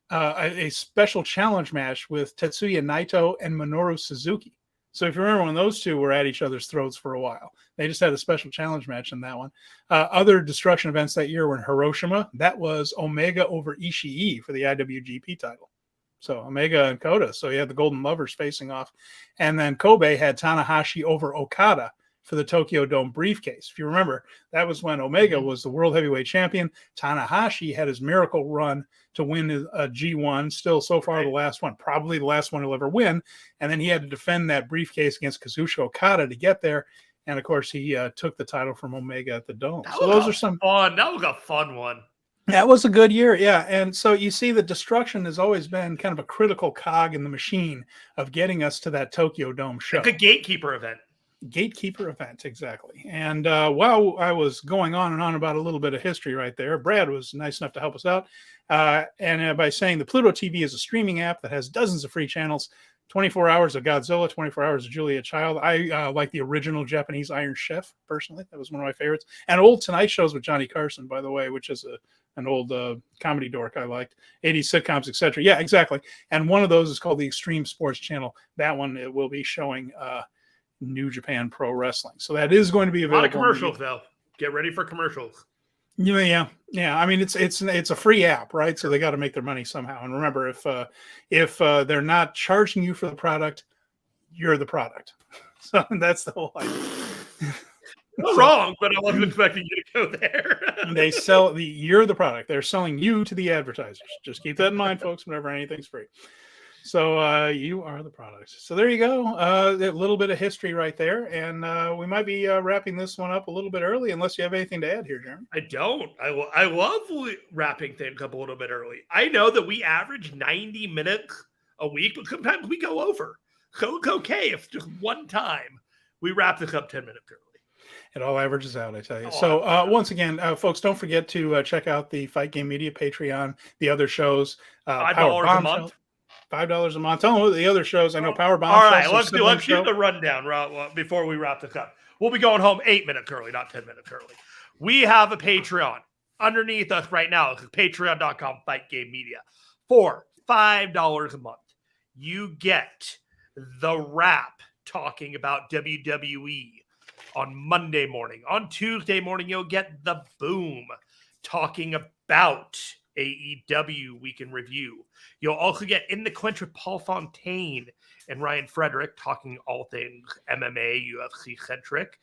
a special challenge match with Tetsuya Naito and Minoru Suzuki. So if you remember when those two were at each other's throats for a while, they just had a special challenge match in that one. Other Destruction events that year were in Hiroshima. That was Omega over Ishii for the IWGP title. So Omega and Kota. So you had the Golden Lovers facing off. And then Kobe had Tanahashi over Okada for the Tokyo Dome briefcase. If you remember, that was when Omega was the world heavyweight champion. Tanahashi had his miracle run to win a G1, still so far the last one, probably the last one he'll ever win. And then he had to defend that briefcase against Kazuchika Okada to get there. And of course, he took the title from Omega at the Dome. So those are some fun. That was a fun one. That was a good year, yeah. And so you see that Destruction has always been kind of a critical cog in the machine of getting us to that Tokyo Dome show. Like a gatekeeper event. Gatekeeper event, exactly. And while I was going on and on about a little bit of history right there, Brad was nice enough to help us out. And by saying the Pluto TV is a streaming app that has dozens of free channels 24 Hours of Godzilla, 24 Hours of Julia Child. I like the original Japanese Iron Chef, personally. That was one of my favorites. And old Tonight Shows with Johnny Carson, by the way, which is an old comedy dork I liked. 80s sitcoms, etc. Yeah, exactly. And one of those is called the Extreme Sports Channel. That one, it will be showing New Japan Pro Wrestling. So that is going to be available. A lot of commercials, though. Get ready for commercials. Yeah. I mean, it's a free app, right? So they got to make their money somehow. And remember, if they're not charging you for the product, you're the product. So that's the whole idea. Wrong, but I wasn't expecting you to go there. They you're the product. They're selling you to the advertisers. Just keep that in mind, folks. Whenever anything's free. So you are the product. So there you go. A little bit of history right there. And we might be wrapping this one up a little bit early, unless you have anything to add here, Jeremy. I don't. I love wrapping things up a little bit early. I know that we average 90 minutes a week, but sometimes we go over. So it's okay if just one time we wrap this up 10 minutes early. It all averages out, I tell you. So once again, folks, don't forget to check out the Fight Game Media Patreon, the other shows. $5 a month. $5 a month. Tell them what the other shows. I know Power Bomb. All right, let's do the rundown before we wrap this up. We'll be going home 8 minutes early, not 10 minutes early. We have a Patreon underneath us right now. It's patreon.com Fight Game Media. For $5 a month, you get the wrap talking about WWE on Monday morning. On Tuesday morning, you'll get the boom talking about AEW Week in Review. You'll also get In the Clinch with Paul Fontaine and Ryan Frederick talking all things MMA, UFC centric.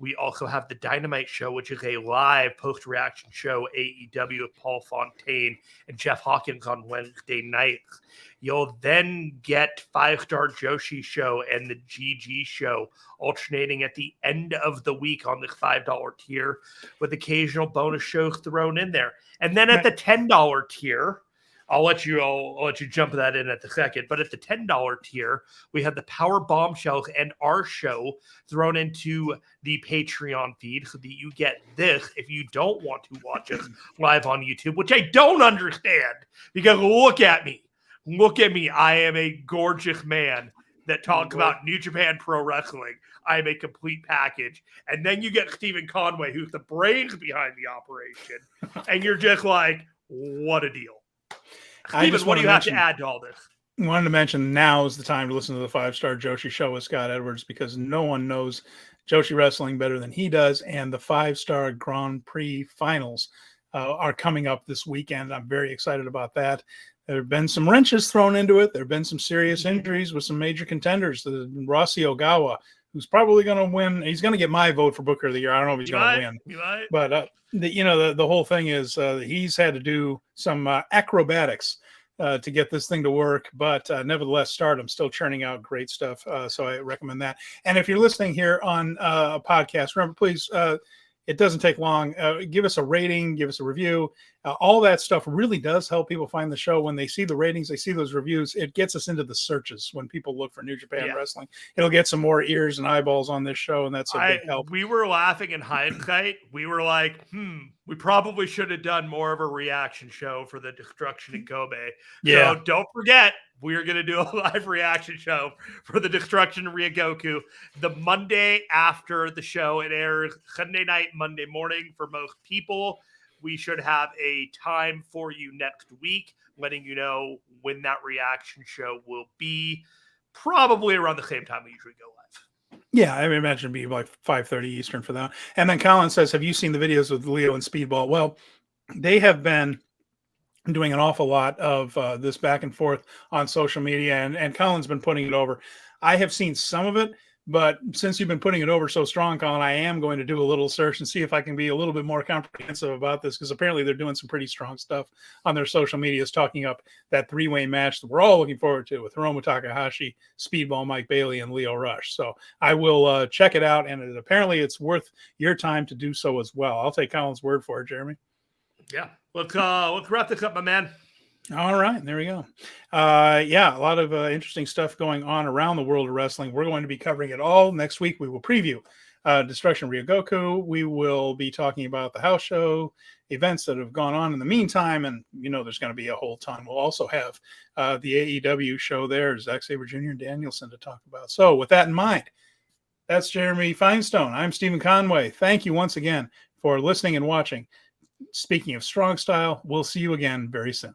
We also have the Dynamite Show, which is a live post-reaction show, AEW with Paul Fontaine and Jeff Hawkins on Wednesday nights. You'll then get 5-Star Joshi Show and the GG Show alternating at the end of the week on the $5 tier with occasional bonus shows thrown in there. And then at the $10 tier, I'll let you jump that in at the second. But at the $10 tier, we have the Power Bombshells and our show thrown into the Patreon feed so that you get this if you don't want to watch us live on YouTube, which I don't understand because look at me. Look at me. I am a gorgeous man that talks about New Japan Pro Wrestling. I am a complete package. And then you get Stephen Conway, who's the brains behind the operation. And you're just like, what a deal. Stephen, what do you have to add to all this? I wanted to mention now is the time to listen to the 5-Star Joshi Show with Scott Edwards because no one knows Joshi Wrestling better than he does. And the 5-Star Grand Prix finals are coming up this weekend. I'm very excited about that. There have been some wrenches thrown into it. There have been some serious injuries with some major contenders. The Rossi Ogawa, who's probably going to win. He's going to get my vote for Booker of the Year. I don't know if he's going to win. You might. But, the whole thing is he's had to do some acrobatics to get this thing to work. But nevertheless, Stardom still churning out great stuff. So I recommend that. And if you're listening here on a podcast, remember, please, it doesn't take long. Give us a rating, give us a review. All that stuff really does help people find the show. When they see the ratings, they see those reviews, it gets us into the searches when people look for New Japan Wrestling. It'll get some more ears and eyeballs on this show, and that's a big help. We were laughing in hindsight. We were like, we probably should have done more of a reaction show for the Destruction in Kobe. Yeah. So don't forget, we're going to do a live reaction show for the Destruction in Ryogoky the Monday after the show. It airs Sunday night, Monday morning for most people. We should have a time for you next week, letting you know when that reaction show will be, probably around the same time we usually go live. Yeah, I imagine it'd be like 5:30 Eastern for that. And then Colin says, have you seen the videos with Leo and Speedball? Well, they have been doing an awful lot of this back and forth on social media, and Colin's been putting it over. I have seen some of it, but since you've been putting it over so strong, Colin, I am going to do a little search and see if I can be a little bit more comprehensive about this, because apparently they're doing some pretty strong stuff on their social medias, talking up that three-way match that we're all looking forward to with Hiromu Takahashi, Speedball Mike Bailey, and Leo Rush. So I will check it out, and apparently it's worth your time to do so as well. I'll take Colin's word for it, Jeremy. Yeah. Let's wrap this up, my man. All right, there we go. A lot of interesting stuff going on around the world of wrestling. We're going to be covering it all next week. We will preview Destruction Ryogoku. We will be talking about the house show events that have gone on in the meantime. And, there's going to be a whole ton. We'll also have the AEW show there, Zack Sabre Jr. and Danielson to talk about. So with that in mind, that's Jeremy Finestone. I'm Stephen Conway. Thank you once again for listening and watching. Speaking of strong style, we'll see you again very soon.